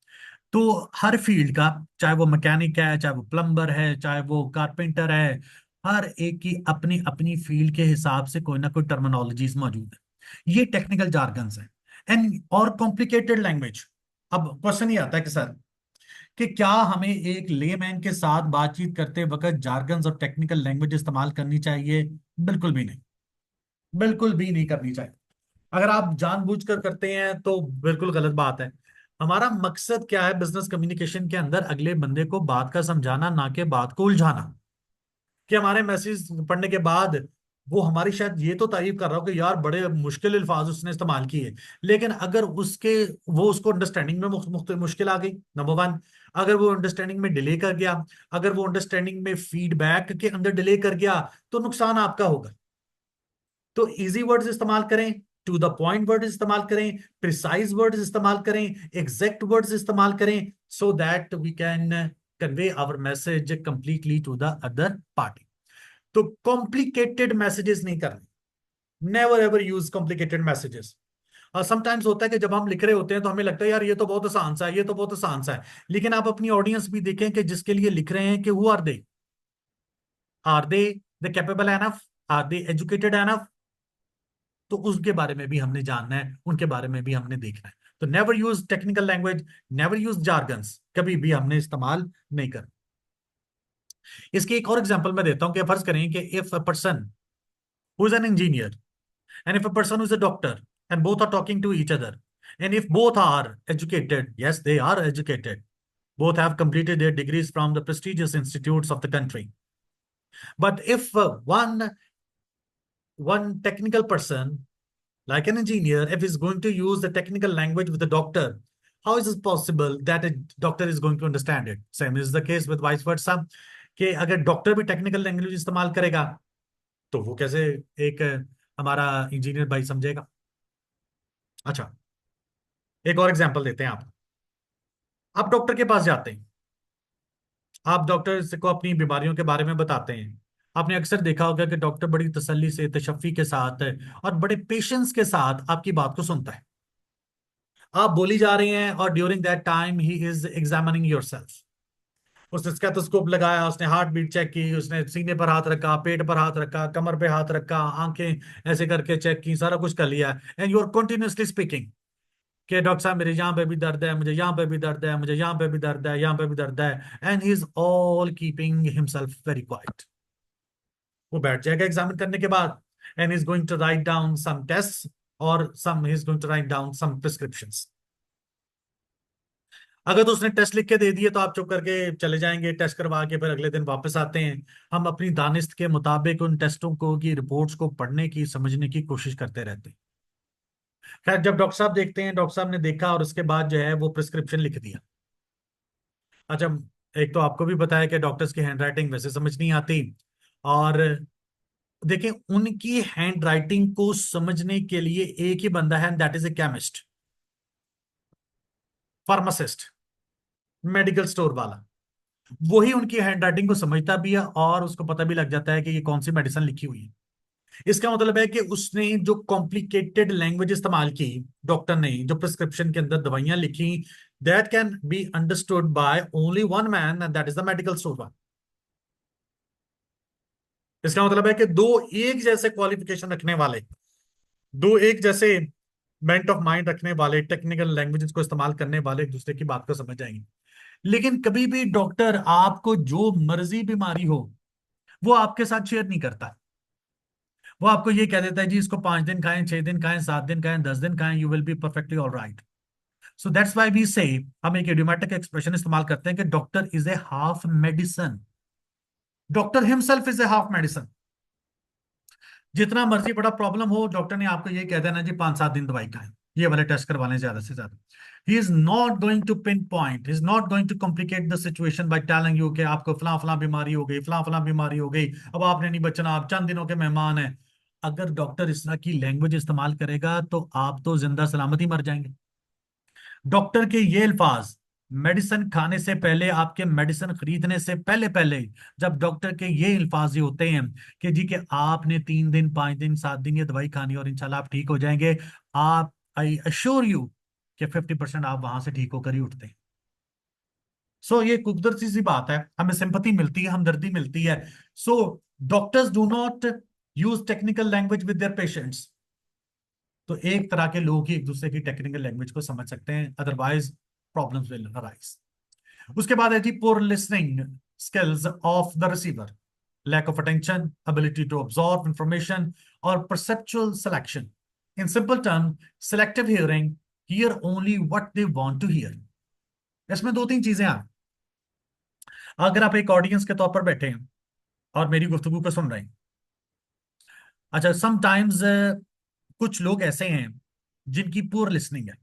तो हर फील्ड का, चाहे वो मैकेनिक है, चाहे वो प्लम्बर है, चाहे वो कारपेंटर है, हर एक की अपनी अपनी फील्ड के हिसाब से कोई ना कोई टर्मिनोलॉजीज मौजूद है। ये टेक्निकल जार्गन्स है। एंड और कॉम्प्लिकेटेड लैंग्वेज। अब क्वेश्चन ये आता है कि सर कि क्या हमें एक लेमैन के साथ बातचीत करते वक्त जार्गन्स और टेक्निकल लैंग्वेज इस्तेमाल करनी चाहिए? बिल्कुल भी नहीं, बिल्कुल भी नहीं करनी चाहिए। अगर आप जानबूझकर करते हैं तो बिल्कुल गलत बात है। हमारा मकसद क्या है बिजनेस कम्युनिकेशन के अंदर? अगले बंदे को बात का समझाना, ना कि बात को उलझाना। कि हमारे मैसेज पढ़ने के बाद वो हमारी शायद ये तो तारीफ कर रहा हो कि यार बड़े मुश्किल अल्फाज उसने इस्तेमाल किए, लेकिन अगर उसके वो उसको अंडरस्टैंडिंग में मुश्किल आ गई, नंबर वन। अगर वो अंडरस्टैंडिंग में डिले कर गया, अगर वो अंडरस्टैंडिंग में फीडबैक के अंदर डिले कर गया, तो नुकसान आपका होगा। तो इजी वर्ड्स इस्तेमाल करें, टू द पॉइंट वर्ड इस्तेमाल करें, प्रिसाइज वर्ड्स इस्तेमाल करें, एग्जैक्ट वर्ड्स इस्तेमाल करें, so that we can convey our message completely to the other party. तो कॉम्प्लिकेटेड मैसेजेस नहीं करने, never ever use complicated messages. और समटाइम्स होता है कि जब हम लिख रहे होते हैं तो हमें लगता है यार ये तो बहुत आसान सा है, ये तो बहुत आसान सा है, लेकिन आप अपनी ऑडियंस भी देखें कि जिसके लिए लिख रहे हैं कि who are they the capable enough, are they educated enough, तो उसके बारे में भी हमने जानना है, उनके बारे में भी हमने देखना है। तो never use technical language, never use jargons, कभी भी हमने इस्तेमाल नहीं करना। इसकी एक और एग्जांपल मैं देता हूं कि फर्ज करें कि if a person who is an engineer and if a person who is a doctor and both are talking to each other, and if both are educated, yes they are educated, both have completed their degrees from the prestigious institutes of the country, but if one technical person like an engineer, if he's going to use the technical language with the doctor, how is it possible that a doctor is going to understand it? Same is the case with vice versa, कि अगर डॉक्टर भी टेक्निकल लैंग्वेज इस्तेमाल करेगा तो वो कैसे एक हमारा इंजीनियर भाई समझेगा। अच्छा, एक और एग्जांपल देते हैं। आप डॉक्टर के पास जाते हैं, आप डॉक्टर को अपनी बीमारियों के बारे में बताते हैं। आपने अक्सर देखा होगा कि डॉक्टर बड़ी तसल्ली से, तशफ़ी के साथ और बड़े पेशेंस के साथ आपकी बात को सुनता है। आप बोली जा रही हैं और during that time he is examining yourself. उसने स्टेथोस्कोप लगाया, उसने हार्ट बीट चेक की, उसने सीने पर हाथ रखा, पेट पर हाथ रखा, कमर पे हाथ रखा, आंखें ऐसे करके चेक की, सारा कुछ कर लिया। And you are continuously speaking कि डॉक्टर साहब मेरे यहाँ पे भी दर्द है, मुझे यहाँ पे भी दर्द है, मुझे यहाँ पे भी दर्द है, यहाँ पे भी दर्द है, and he is all keeping himself very quiet. वो बैठ जाएगा एग्जामिन करने के बाद, and is going to write down some test और some he is going to write down some prescriptions. अगर तो उसने टेस्ट लिख के दे दिए तो आप चुप करके चले जाएंगे, टेस्ट करवा के फिर अगले दिन वापस आते हैं। हम अपनी दानिस्त के मुताबिक उन टेस्टों को की रिपोर्ट्स को पढ़ने की, समझने की कोशिश करते रहते हैं। खैर, जब डॉक्टर साहब देखते हैं, डॉक्टर साहब ने देखा और उसके बाद जो है वो प्रिस्क्रिप्शन लिख दिया। अच्छा, एक तो आपको भी पता है कि डॉक्टर्स की हैंडराइटिंग वैसे समझ नहीं आती, और देखें उनकी हैंडराइटिंग को समझने के लिए एक ही बंदा है, that is a chemist, pharmacist, medical store वाला। वही उनकी हैंडराइटिंग को समझता भी है और उसको पता भी लग जाता है कि ये कौन सी मेडिसिन लिखी हुई है। इसका मतलब है कि उसने जो कॉम्प्लिकेटेड लैंग्वेज इस्तेमाल की, डॉक्टर ने जो प्रिस्क्रिप्शन के अंदर दवाइयां लिखी, that can be understood by only one man and that is the medical store. इसका मतलब है कि दो एक जैसे क्वालिफिकेशन रखने वाले, दो एक जैसे मेंट ऑफ माइंड रखने वाले, टेक्निकल लैंग्वेजेस को इस्तेमाल करने वाले एक दूसरे की बात को समझ जाएंगे। लेकिन कभी भी डॉक्टर आपको जो मर्जी बीमारी हो वो आपके साथ शेयर नहीं करता। वो आपको ये कह देता है जी इसको 5 दिन खाएं, 6 दिन खाएं, 7 दिन खाएं, 10 दिन खाएं, you will be perfectly all right. So that's why we say, हम एक इडियोमेटिक एक्सप्रेशन इस्तेमाल करते हैं कि doctor is a half medicine. Doctor himself is a half medicine. जितना मर्जी बड़ा प्रॉब्लम हो, डॉक्टर ने आपको ये कह देना जी 5-7 दिन दवाई खाएं, ये वाले टेस्ट करवा लें ज्यादा से ज्यादा। He is not going to pinpoint, is not going to complicate the situation by telling you कि आपको फला फला बीमारी हो गई, फला फला बीमारी हो गई, अब आपने नहीं बचना, आप चंद दिनों के मेहमान हैं। अगर डॉक्टर इस तरह की लैंग्वेज इस्तेमाल करेगा तो आप तो जिंदा सलामत ही मर जाएंगे। डॉक्टर के ये अल्फाज मेडिसिन खाने से पहले, आपके मेडिसिन खरीदने से पहले पहले, जब डॉक्टर के ये अल्फाज ही होते हैं कि जी कि आपने 3 दिन, 5 दिन, 7 दिन ये दवाई खानी और इंशाल्लाह आप ठीक हो जाएंगे, आप, आई अश्योर यू कि 50% आप वहां से ठीक होकर ही उठते हैं। सो ये कुदरती सी बात है, हमें सिंपथी मिलती है, हमदर्दी मिलती है। So doctors do not use technical language with their patients. तो एक तरह के लोग ही एक दूसरे की टेक्निकल लैंग्वेज को समझ सकते हैं, अदरवाइज प्रॉब्लम्स विल अराइज। उसके बाद है जी poor listening skills of the receiver, lack of attention, ability to absorb information और perceptual selection. In simple term, selective hearing, hear only what they want to hear. इसमें 2-3 चीजें हैं। अगर आप एक ऑडियंस के तौर पर बैठे हैं और मेरी गुफ्तगू को सुन रहे हैं। अच्छा, समटाइम्स कुछ लोग ऐसे हैं जिनकी पुअर लिसनिंग है।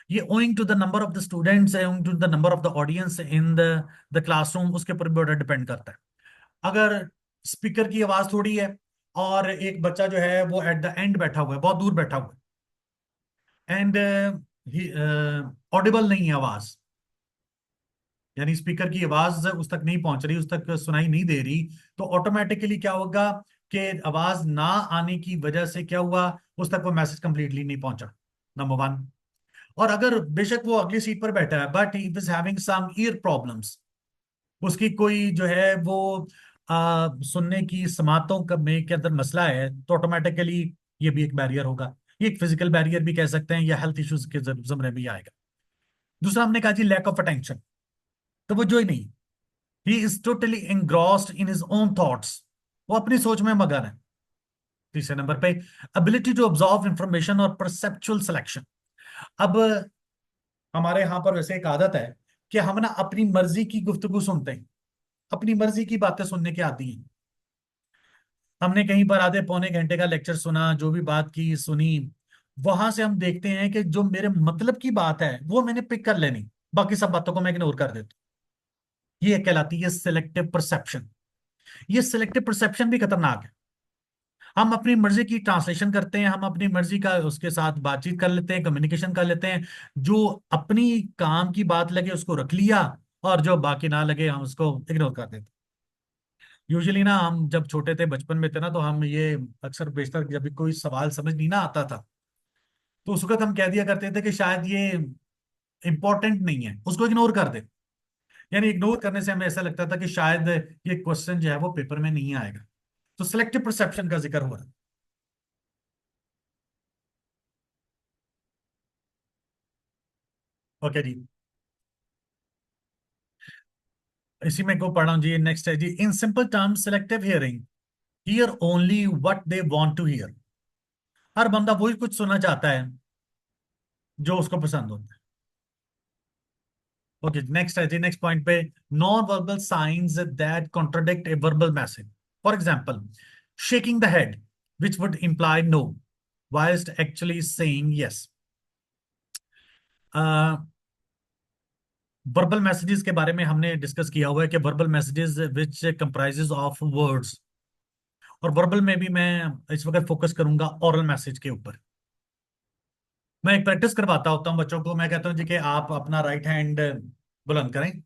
ये owing to the number of the students, owing to the number of the audience in the classroom, उसके ऊपर भी बड़ा डिपेंड करता है। अगर स्पीकर की आवाज थोड़ी है और एक बच्चा जो है वो एट द एंड बैठा हुआ है, बहुत दूर बैठा हुआ है, एंड ऑडिबल नहीं है आवाज, यानी स्पीकर की आवाज उस तक नहीं पहुंच रही, उस तक सुनाई नहीं दे रही, तो ऑटोमेटिकली क्या होगा कि आवाज ना आने की वजह से क्या हुआ, उस तक वो मैसेज कंप्लीटली नहीं पहुंचा, नंबर वन। और अगर बेशक वो अगली सीट पर बैठा है but he was having some ear problems, उसकी कोई जो है वो सुनने की समातों में के अंदर मसला है, तो ऑटोमेटिकली ये भी एक बैरियर होगा। ये एक फिजिकल बैरियर भी कह सकते हैं, या हेल्थ इश्यूज के जमरे में भी आएगा। दूसरा हमने कहा जी लैक ऑफ अटेंशन, तो वो जो ही नहीं, he is totally engrossed in his own thoughts, वो अपनी सोच में मगन है। तीसरे नंबर पे एबिलिटी टू ऑब्जॉर्व इंफॉर्मेशन और परसेप्चुअल सिलेक्शन। अब हमारे यहाँ पर वैसे एक आदत है कि हम ना अपनी मर्जी की गुफ्तगू सुनते हैं, अपनी मर्जी की बातें सुनने के आदी हैं। हमने कहीं पर आधे पौने घंटे का लेक्चर सुना, जो भी बात की सुनी, वहां से हम देखते हैं कि जो मेरे मतलब की बात है वो मैंने पिक कर लेनी, बाकी सब बातों को मैं इग्नोर कर देता हूं। ये कहलाती है सिलेक्टिव परसेप्शन। ये सिलेक्टिव परसेप्शन भी खतरनाक है। हम अपनी मर्जी की ट्रांसलेशन करते हैं, हम अपनी मर्जी का उसके साथ बातचीत कर लेते हैं, कम्युनिकेशन कर लेते हैं। जो अपनी काम की बात लगे उसको रख लिया, और जो बाकी ना लगे हम उसको इग्नोर कर देते। यूजुअली ना हम जब छोटे थे, बचपन में थे ना, तो हम ये अक्सर बेशतर जब भी कोई सवाल समझ नहीं ना आता था, तो उस वक्त हम कह दिया करते थे कि शायद ये इंपॉर्टेंट नहीं है, उसको इग्नोर कर दे। यानी इग्नोर करने से हमें ऐसा लगता था कि शायद ये क्वेश्चन जो है वो पेपर में नहीं आएगा। तो सिलेक्टिव परसेप्शन का जिक्र हो रहा है। ओके जी, इसी में को पढ़ा हूं जी। नेक्स्ट है जी, in simple terms selective hearing, hear only what they want to hear. हर बंदा वही कुछ सुनना चाहता है जो उसको पसंद होता है। ओके, नेक्स्ट है जी, नेक्स्ट पॉइंट पे, non verbal signs that contradict a verbal message. For example, shaking the head which would imply no whilst actually saying yes। Verbal messages के बारे में हमने डिस्कस किया हुआ है कि verbal messages which comprises of words, और वर्बल में भी मैं इस वक्त फोकस करूंगा ओरल मैसेज के ऊपर। मैं एक प्रैक्टिस करवाता होता हूँ बच्चों को। मैं कहता हूँ जी कि आप अपना राइट हैंड बुलंद करें,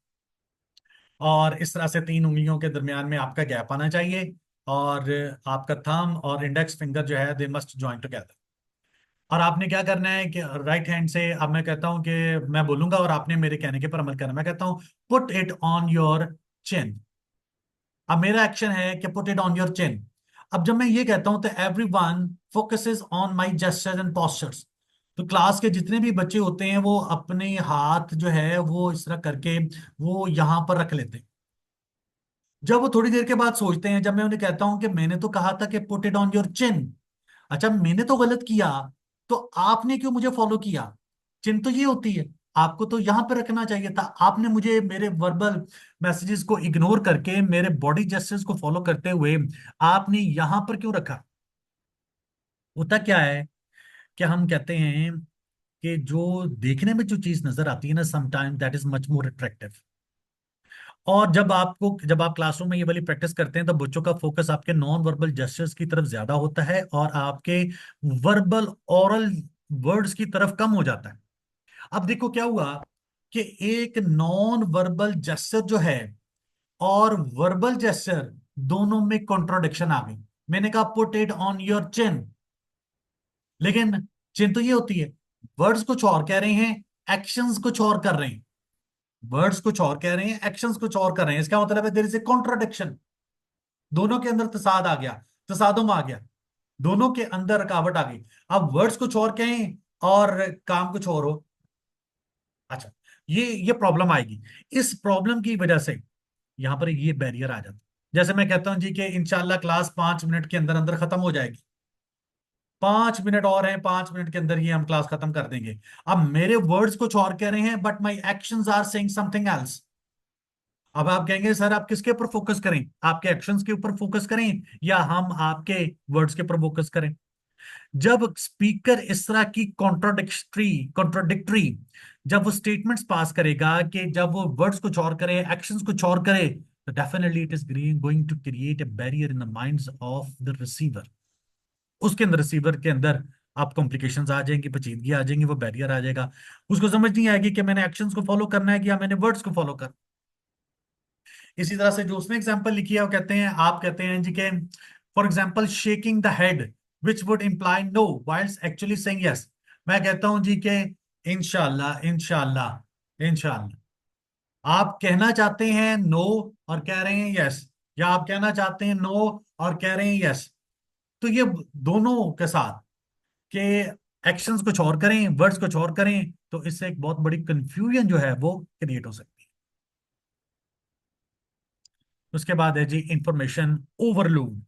और इस तरह से तीन उंगलियों के दरमियान में आपका गैप आना चाहिए, और आपका थंब और इंडेक्स फिंगर जो है दे मस्ट ज्वाइन टुगेदर। और आपने क्या करना है कि राइट हैंड से, अब मैं कहता हूं कि मैं बोलूंगा और आपने मेरे कहने के पर अमल करना। मैं कहता हूं put it on your chin, अब मेरा एक्शन है कि put it on your chin. अब जब मैं ये कहता हूं तो every one focuses on my gestures and postures, तो क्लास के जितने भी बच्चे होते हैं वो अपने हाथ जो है वो इस तरह करके वो यहां पर रख लेते हैं। जब वो थोड़ी देर के बाद सोचते हैं, जब मैं उन्हें कहता हूं कि मैंने तो कहा था कि put it on your chin, अच्छा मैंने तो गलत किया, तो आपने क्यों मुझे फॉलो किया? चिन तो ये होती है, आपको तो यहां पे रखना चाहिए था। आपने मुझे मेरे वर्बल मैसेजेस को इग्नोर करके मेरे बॉडी जेस्चर्स को फॉलो करते हुए आपने यहां पर क्यों रखा? होता क्या है कि हम कहते हैं कि जो देखने में जो चीज नजर आती है ना, sometime that is much more attractive. और जब आप क्लासरूम में ये वाली प्रैक्टिस करते हैं तो बच्चों का फोकस आपके नॉन वर्बल जेस्चर्स की तरफ ज्यादा होता है और आपके वर्बल ओरल वर्ड्स की तरफ कम हो जाता है। अब देखो क्या हुआ कि एक नॉन वर्बल जेस्चर जो है और वर्बल जेस्चर दोनों में कॉन्ट्रोडिक्शन आ गई। मैंने कहा put it on your chin, लेकिन चिन तो ये होती है, वर्ड्स कुछ और कह रहे हैं, एक्शंस कुछ और कर रहे हैं। वर्ड्स कुछ और कह रहे हैं, एक्शंस कुछ और कर रहे हैं, इसका मतलब है देयर इज ए कॉन्ट्रोडिक्शन। दोनों के अंदर तसाद आ गया, तसादुम आ गया, दोनों के अंदर रुकावट आ गई। अब वर्ड्स कुछ और कहें और काम कुछ और हो, अच्छा, ये प्रॉब्लम आएगी। इस प्रॉब्लम की वजह से यहां पर ये बैरियर आ जाता है। जैसे मैं कहता हूं जी कि इंशाल्लाह क्लास 5 मिनट के अंदर अंदर खत्म हो जाएगी, 5 मिनट और हैं, 5 मिनट के अंदर ही हम क्लास खत्म कर देंगे। अब मेरे वर्ड्स कुछ और कह रहे हैं but my actions are saying something else. अब आप कहेंगे सर आप किसके ऊपर फोकस करें, आपके एक्शंस के ऊपर फोकस करें या हम आपके वर्ड्स के ऊपर फोकस करें? जब स्पीकर इस तरह की कॉन्ट्रोडिक्टरी जब वो स्टेटमेंट्स पास करेगा, कि जब वो वर्ड्स कुछ और करे एक्शंस कुछ और करे, तो definitely it is going to create a barrier in the minds of the receiver. उसके अंदर रिसीवर के अंदर आप कॉम्प्लिकेशंस आ जाएंगी, पेचीदगी आ जाएंगी, वो बैरियर आ जाएगा। उसको समझ नहीं आएगी कि मैंने एक्शंस को फॉलो करना है कि या मैंने वर्ड्स को फॉलो करना। इसी तरह से जो उसने एग्जांपल लिखी है, वो कहते हैं, आप कहते हैं जी के for example shaking the head which would imply no whilst actually saying yes. मैं कहता हूं जी के इंशाल्लाह इंशाल्लाह इंशाल्लाह, आप कहना चाहते हैं नो और कह रहे हैं यस, या आप कहना चाहते हैं नो और कह रहे हैं यस। तो ये दोनों के साथ के एक्शंस कुछ और करें वर्ड्स कुछ और करें, तो इससे एक बहुत बड़ी कंफ्यूजन जो है वो क्रिएट हो सकती है। उसके बाद है जी इंफॉर्मेशन ओवरलोड।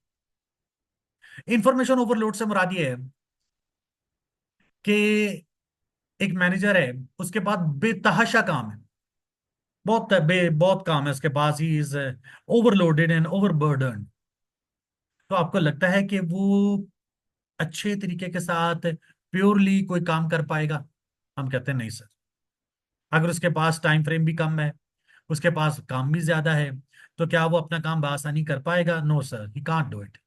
इंफॉर्मेशन ओवरलोड से मुराद ये है कि एक मैनेजर है, उसके पास बेतहाशा काम है, बहुत काम है उसके पास, he is overloaded and overburden. तो आपको लगता है कि वो अच्छे तरीके के साथ प्योरली कोई काम कर पाएगा? हम कहते हैं नहीं सर। अगर उसके पास टाइम फ्रेम भी कम है, उसके पास काम भी ज्यादा है, तो क्या वो अपना काम बआसानी कर पाएगा? No sir, he can't do it.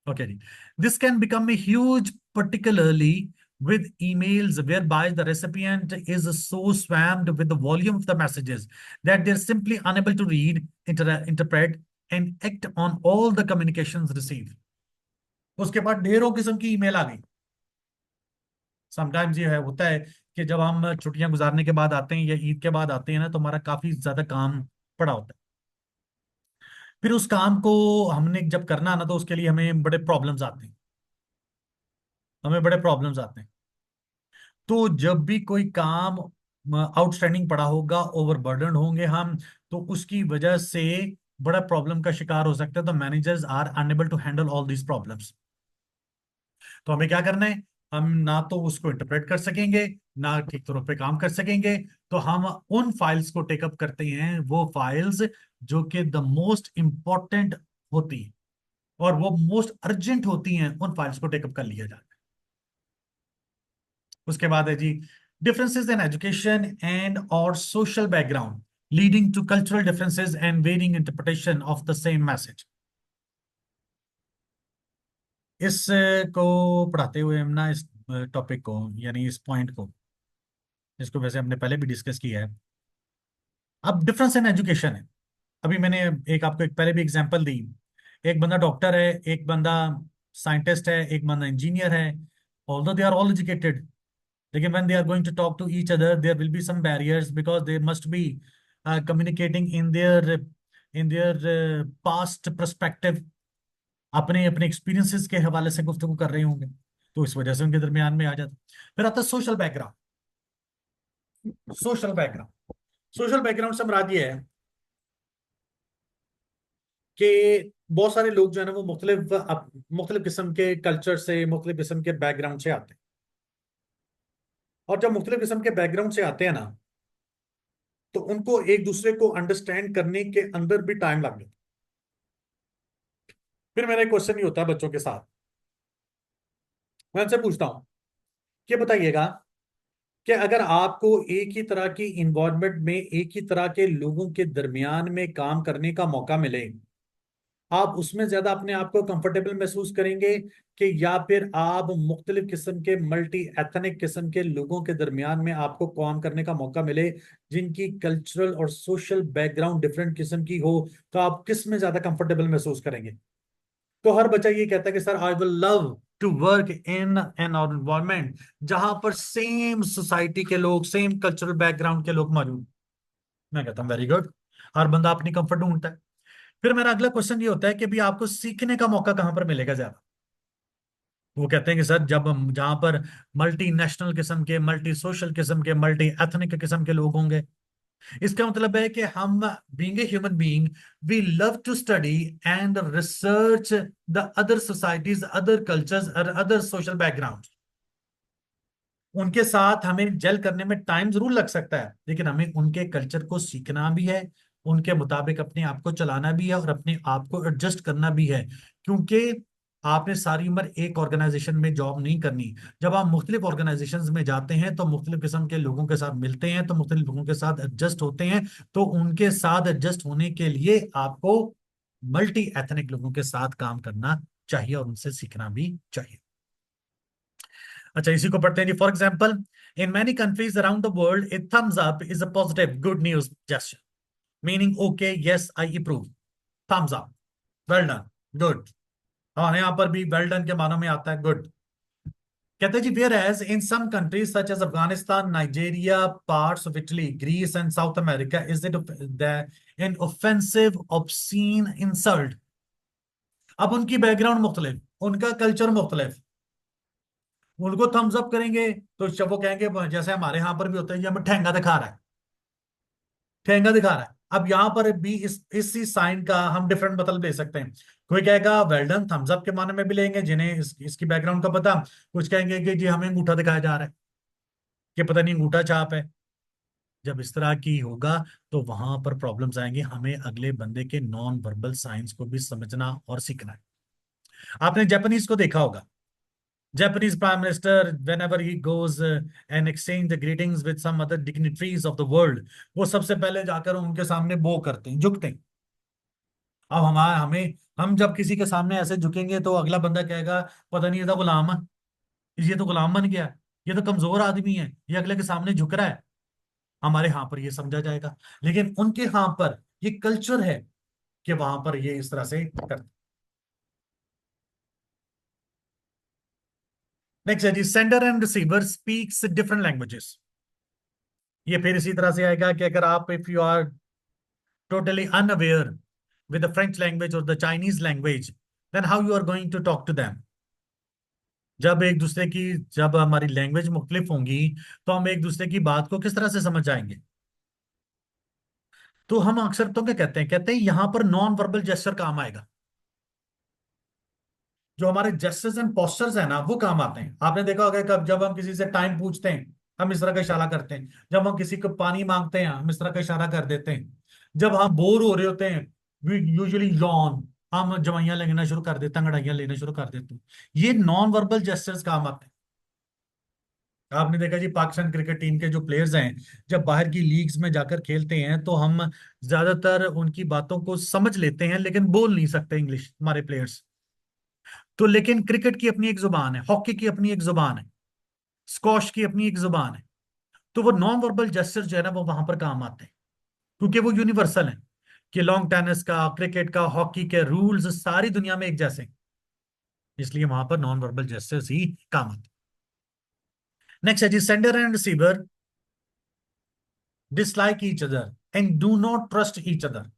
Okay. This can become a huge, particularly with emails whereby the recipient is so swamped with the volume of the messages that they're simply unable to read, interpret, and act on all the communications received. उसके बाद ढेरों किस्म की ईमेल आ गई। समटाइम्स ये है होता है कि जब हम छुट्टियां गुजारने के बाद आते हैं या ईद के बाद आते हैं ना, तो हमारा काफी ज्यादा काम पड़ा होता है। फिर उस काम को हमने जब करना ना, तो उसके लिए हमें बड़े प्रॉब्लम्स आते हैं। तो जब भी कोई काम आउटस्टैंडिंग पड़ा होगा, ओवरबर्डन होंगे हम, तो उसकी वजह से बड़ा प्रॉब्लम का शिकार हो सकता है। तो managers are unable to handle all these problems. तो हमें क्या करना है? हम ना तो उसको इंटरप्रेट कर सकेंगे, ना ठीक तौर पे काम कर सकेंगे। तो हम उन फाइल्स को टेकअप करते हैं, वो फाइल्स जो कि द मोस्ट इंपॉर्टेंट होती हैं और वो मोस्ट अर्जेंट होती हैं, उन फाइल्स को टेकअप कर लिया जाता है। उसके बाद है जी डिफरेंसेस इन एजुकेशन एंड और social background leading to cultural differences and varying interpretation of the same message. इस को पढ़ाते हुए हम ना, इस टॉपिक को यानी इस पॉइंट को, जिसको वैसे हमने पहले भी डिस्कस किया है। अब डिफरेंस इन एजुकेशन है। अभी मैंने एक आपको एक पहले भी एग्जांपल दी। एक बंदा डॉक्टर है, एक बंदा साइंटिस्ट है, एक बंदा इंजीनियर है। Although they are all educated, लेकिन when they are going to talk to each other there will be some barriers because they must be communicating in their past perspective, अपने अपने एक्सपीरियंसेस के हवाले से गुफ्तगू कर रहे होंगे। तो इस वजह से उनके दरमियान में आ जाता है। फिर आता है social background. Social background social background से मुराद ये है कि बहुत सारे लोग जो है ना, वो मुख्तलिफ किस्म के कल्चर से, मुख्तलिफ किस्म के बैकग्राउंड से आते हैं। और जब मुख्तलिफ किस्म के बैकग्राउंड से आते हैं ना, तो उनको एक दूसरे को अंडरस्टैंड करने के अंदर भी टाइम लग जाता है। फिर मेरा एक क्वेश्चन ये होता है बच्चों के साथ, मैं उनसे पूछता हूं कि बताइएगा कि अगर आपको एक ही तरह की इन्वायरमेंट में एक ही तरह के लोगों के दरमियान में काम करने का मौका मिले, आप उसमें ज्यादा अपने आप को कंफर्टेबल महसूस करेंगे, कि या फिर आप मुख्तलिफ किस्म के मल्टी एथनिक किस्म के लोगों के दरमियान में आपको काम करने का मौका मिले, जिनकी कल्चरल और सोशल बैकग्राउंड डिफरेंट किस्म की हो, तो आप किस में ज्यादा कंफर्टेबल महसूस करेंगे? तो हर बच्चा ये कहता है कि sir I will love to work in an environment जहां पर सेम सोसाइटी के लोग, सेम कल्चरल बैकग्राउंड के लोग मौजूद। मैं कहता हूँ वेरी गुड। हर बंदा अपनी कंफर्ट ढूंढता है। फिर मेरा अगला क्वेश्चन ये होता है कि भी आपको सीखने का मौका कहां पर मिलेगा ज्यादा? वो कहते हैं कि सर जब हम जहां पर मल्टी नेशनल किस्म के, मल्टी सोशल किस्म के, मल्टी एथनिक किस्म के लोग होंगे। इसका मतलब है कि हम being a human being we love to study and research the other societies, other cultures और अदर सोशल बैकग्राउंड। उनके साथ हमें जेल करने में टाइम जरूर लग सकता है, लेकिन हमें उनके कल्चर को सीखना भी है उनके मुताबिक अपने आप को चलाना भी है और अपने आप को एडजस्ट करना भी है, क्योंकि आपने सारी उम्र एक ऑर्गेनाइजेशन में जॉब नहीं करनी। जब आप मुख्तलिफ ऑर्गेनाइजेशंस में जाते हैं तो मुख्तलिफ किस्म के लोगों के साथ मिलते हैं, तो मुख्तलिफ लोगों के साथ एडजस्ट होते हैं। तो उनके साथ एडजस्ट होने के लिए आपको मल्टी एथनिक लोगों के साथ काम करना चाहिए और उनसे सीखना भी चाहिए। अच्छा, इसी को पढ़ते हैं जी। For example, in many countries around the world a thumbs up is a positive good news gesture, meaning okay, yes, I approve, thumbs up, well done, good. हमारे यहाँ पर भी वेल डन के मानों में आता है गुड। कहते हैं जी, whereas in some countries such as Afghanistan, Nigeria, parts of Italy, Greece and South America, is it an offensive obscene insult. अब उनकी बैकग्राउंड मुख्तलिफ, उनका कल्चर मुख्तलिफ, उनको थम्स अप करेंगे तो जब वो कहेंगे, जैसे हमारे यहाँ पर भी होता है, ये हमें ठेंगा दिखा रहा है, ठेंगा दिखा रहा है। अब यहाँ पर भी इसी साइन का हम डिफरेंट मतलब ले सकते हैं। कोई कहेगा वेल डन थम्स अप के माने में भी लेंगे, जिन्हें इसकी बैकग्राउंड का पता। कुछ कहेंगे कि जी हमें अंगूठा दिखाया जा रहा है, कि पता नहीं अंगूठा छाप है। जब इस तरह की होगा तो वहां पर प्रॉब्लम्स आएंगे। हमें अगले बंदे के नॉन वर्बल साइंस को भी समझना और सीखना है। आपने जापानीज को देखा होगा। Japanese Prime Minister, whenever he goes and exchange the greetings with some other dignitaries of the world, वो सबसे पहले जाकर उनके सामने बो करते हैं, झुकते हैं। अब हमारा हमें हम जब किसी के सामने ऐसे झुकेंगे तो अगला बंदा कहेगा पता नहीं ये तो गुलाम है, ये तो गुलाम बन गया, ये तो कमजोर आदमी है, ये अगले के सामने झुक रहा है। हमारे यहाँ पर ये समझा जाएगा, लेकिन उनके यहाँ पर ये कल्चर है कि वहां पर ये इस तरह से करते। नेक्स्ट है जी, sender and receiver speaks different languages. ये फिर इसी तरह से आएगा कि अगर आप, if you are totally unaware with the French language or the Chinese language, then how you are going to talk to them? जब एक दूसरे की, जब हमारी लैंग्वेज मुख्तलिफ होंगी तो हम एक दूसरे की बात को किस तरह से समझ जाएंगे। तो हम अक्सर तो क्या कहते हैं, कहते हैं यहां पर नॉन वर्बल जेस्चर काम आएगा। जो हमारे जेस्चर्स एंड पोस्चर्स है ना, वो काम आते हैं। आपने देखा होगा कब जब हम किसी से टाइम पूछते हैं, हम इस तरह का इशारा करते हैं। जब हम किसी को पानी मांगते हैं, हम इस तरह का इशारा कर देते हैं। जब हम बोर हो रहे होते हैं, वी यूजुअली यॉन, हम जवाइयां लेना शुरू कर देते हैं, अंगड़ाइयां लेना शुरू कर देते हैं। ये नॉन वर्बल जेस्चर्स काम आते हैं। आपने देखा जी, पाकिस्तान क्रिकेट टीम के जो प्लेयर्स हैं, जब बाहर की लीग्स में जाकर खेलते हैं तो हम ज्यादातर उनकी बातों को समझ लेते हैं, लेकिन बोल नहीं सकते इंग्लिश हमारे प्लेयर्स। तो लेकिन क्रिकेट की अपनी एक जुबान है, हॉकी की अपनी एक जुबान है, स्कॉश की अपनी एक जुबान है। तो वो नॉन वर्बल जेस्चर जो है ना, वो वहां पर काम आते हैं, क्योंकि वो यूनिवर्सल है। कि लॉन्ग टेनिस का, क्रिकेट का, हॉकी के रूल्स सारी दुनिया में एक जैसे हैं, इसलिए वहां पर नॉन वर्बल जेस्चर्स ही काम आते हैं। नेक्स्ट है जी, sender and receiver dislike each other and do not trust each other.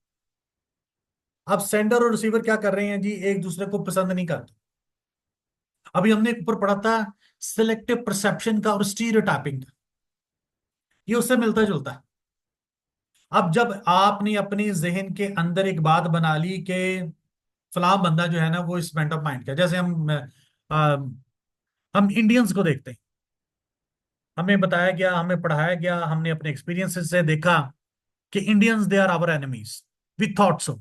अब सेंडर और रिसीवर क्या कर रहे हैं जी, एक दूसरे को पसंद नहीं करते। अभी हमने ऊपर पढ़ा था सिलेक्टिव परसेप्शन का और स्टीरियोटाइपिंग का, ये उससे मिलता जुलता है। अब जब आपने अपनी जहन के अंदर एक बात बना ली कि फलां बंदा जो है ना वो इस बेंट ऑफ माइंड का, जैसे हम इंडियंस को देखते हैं। हमें बताया गया, हमें पढ़ाया गया, हमने अपने एक्सपीरियंसेस से देखा कि Indians they are our enemies, we thought so,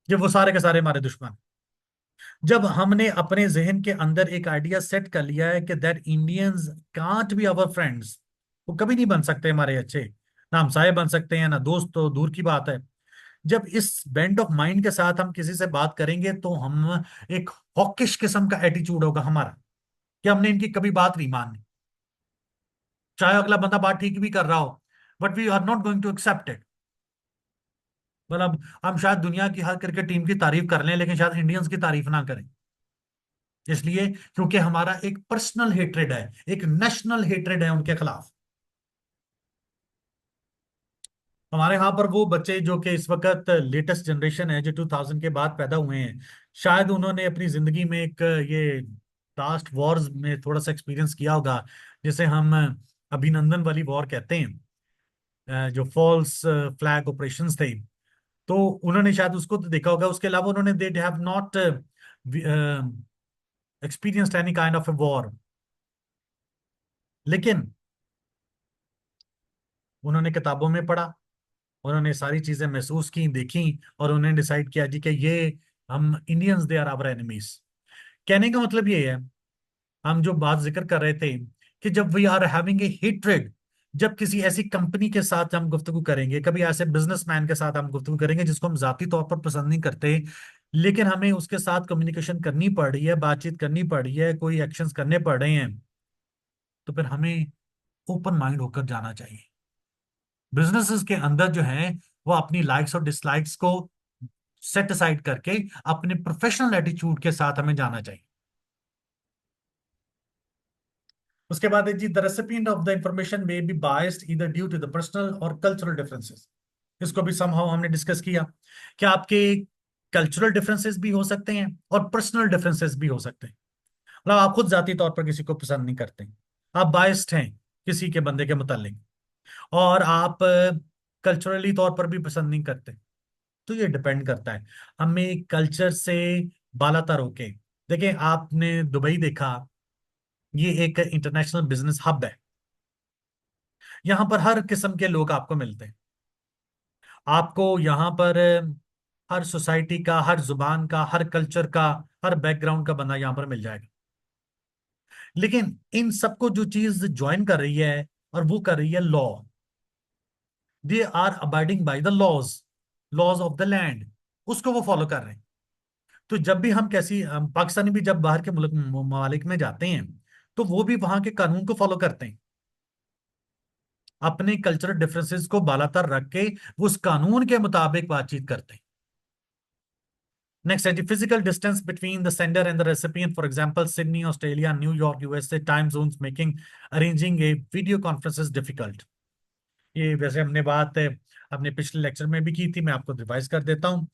कि वो सारे के सारे हमारे दुश्मन। जब हमने अपने जहन के अंदर एक आइडिया सेट कर लिया है कि that Indians can't be our friends, वो कभी नहीं बन सकते हमारे अच्छे, ना हमसाये बन सकते हैं, ना दोस्त, तो दूर की बात है। जब इस बेंड ऑफ माइंड के साथ हम किसी से बात करेंगे तो हम, एक हॉकिश किस्म का एटीट्यूड होगा हमारा, कि हमने इनकी कभी बात नहीं माननी, चाहे अगला बंदा बात ठीक भी कर रहा हो, but we are not going to accept it. मतलब हम शायद दुनिया की हर क्रिकेट टीम की तारीफ कर लें, लेकिन शायद इंडियंस की तारीफ ना करें। इसलिए क्योंकि हमारा एक पर्सनल हेट्रेड है, एक नेशनल हेट्रेड है उनके खिलाफ। हमारे यहाँ पर वो बच्चे जो कि इस वक्त लेटेस्ट जनरेशन है, जो 2000 के बाद पैदा हुए हैं, शायद उन्होंने अपनी जिंदगी में एक ये लास्ट वॉर्स में थोड़ा सा एक्सपीरियंस किया होगा, जिसे हम अभिनंदन वाली वॉर कहते हैं, जो फॉल्स फ्लैग ऑपरेशंस थे। तो उन्होंने शायद उसको तो देखा होगा। उसके अलावा उन्होंने, they have not experienced any kind of a war, लेकिन उन्होंने किताबों में पढ़ा, उन्होंने सारी चीजें महसूस की, देखी, और उन्होंने डिसाइड किया जी कि ये हम Indians, they are our enemies. कहने का मतलब ये है, हम जो बात जिक्र कर रहे थे कि जब we are having a hatred, जब किसी ऐसी कंपनी के साथ हम गुफ्तगू करेंगे, कभी ऐसे बिजनेसमैन के साथ हम गुफ्तगू करेंगे जिसको हम जाती तौर पर पसंद नहीं करते, लेकिन हमें उसके साथ कम्युनिकेशन करनी पड़ रही है, बातचीत करनी पड़ रही है, कोई एक्शंस करने पड़ रहे हैं, तो फिर हमें ओपन माइंड होकर जाना चाहिए। बिजनेसेस के अंदर जो है वो अपनी लाइक्स और डिसलाइक्स को सेट असाइड करके अपने प्रोफेशनल एटीट्यूड के साथ हमें जाना चाहिए। उसके बाद है जी, the recipient of the information may be biased either due to the personal और कल्चरल डिफरेंसेस। इसको भी समहाउ हमने डिस्कस किया कि आपके कल्चरल डिफरेंसेस भी हो सकते हैं और पर्सनल डिफरेंसेस भी हो सकते हैं। मतलब आप खुद जाती तौर पर किसी को पसंद नहीं करते, आप बायस्ड हैं किसी के बंदे के मुतालिक, और आप कल्चरली तौर पर भी पसंद नहीं करते। तो ये डिपेंड करता है, हमें कल्चर से बालातर होके। देखिए, आपने दुबई देखा, ये एक इंटरनेशनल बिजनेस हब है। यहाँ पर हर किस्म के लोग आपको मिलते हैं। आपको यहाँ पर हर सोसाइटी का, हर जुबान का, हर कल्चर का, हर बैकग्राउंड का बंदा यहाँ पर मिल जाएगा। लेकिन इन सबको जो चीज ज्वाइन कर रही है, और वो कर रही है law. They are abiding by the laws, laws of the land, उसको वो फॉलो कर रहे हैं। तो जब भी हम पाकिस्तानी भी जब बाहर के मुल्क ममालिक में जाते हैं, तो वो भी वहां के कानून को फॉलो करते हैं, अपने कल्चरल डिफरेंसेस को बालातर रख के उस कानून के मुताबिक बातचीत करते हैं। नेक्स्ट है जी, physical distance between the sender and the recipient, for example Sydney Australia, New York USA, time zones making arranging a video conferences difficult. ये वैसे हमने बात अपने पिछले लेक्चर में भी की थी, मैं आपको रिवाइज कर देता हूँ।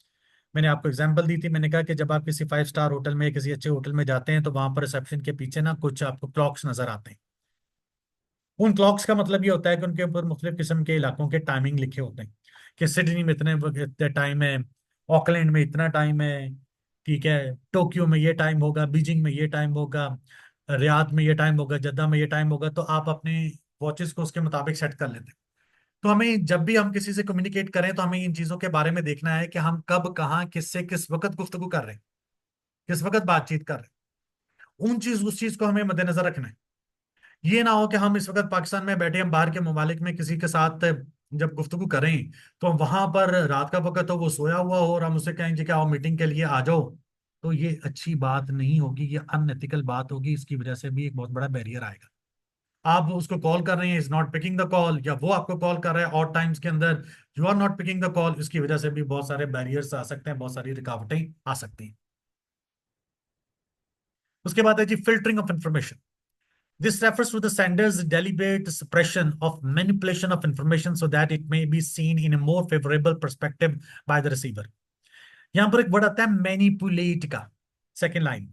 मैंने आपको एग्जांपल दी थी, मैंने कहा कि जब आप किसी 5 स्टार होटल में, किसी अच्छे होटल में जाते हैं, तो वहां पर रिसेप्शन के पीछे ना कुछ आपको क्लॉक्स नजर आते हैं। उन क्लॉक्स का मतलब ये होता है कि उनके ऊपर मुख्तलिफ किस्म के इलाकों के टाइमिंग लिखे होते हैं, कि सिडनी में इतने टाइम है, ऑकलैंड में इतना टाइम है, ठीक है, टोक्यो में ये टाइम होगा, बीजिंग में ये टाइम होगा, रियाद में ये टाइम होगा, जद्दा में ये टाइम होगा। तो आप अपने वॉचेस को उसके मुताबिक सेट कर लेते हैं। तो हमें जब भी हम किसी से कम्युनिकेट करें, तो हमें इन चीजों के बारे में देखना है कि हम कब, कहाँ, किससे, किस वक्त गुफ्तगू कर रहे हैं, किस वक्त बातचीत कर रहे हैं। उस चीज को हमें मद्देनजर रखना है। ये ना हो कि हम इस वक्त पाकिस्तान में बैठे, हम बाहर के ममालिक में किसी के साथ जब गुफ्तगू करें, तो वहां पर रात का वक्त हो, वो सोया हुआ हो, और हम उसे कहें जी कि आओ मीटिंग के लिए आ जाओ। तो ये अच्छी बात नहीं होगी, ये अनएथिकल बात होगी। इसकी वजह से भी एक बहुत बड़ा बैरियर आएगा। आप उसको कॉल कर रहे हैं, is not picking the call, या वो आपको कॉल कर रहा है और टाइम्स के अंदर, you are not picking the call. इसकी वजह से भी बहुत सारे बैरियर्स आ सकते हैं, बहुत सारी रुकावटें आ सकती हैं। उसके बाद है जी, filtering of information. This refers to the sender's deliberate suppression of manipulation of information so that it may be seen in a more favorable perspective by the receiver. यहां पर एक वर्ड आता है मैनिपुलेट का, सेकेंड लाइन।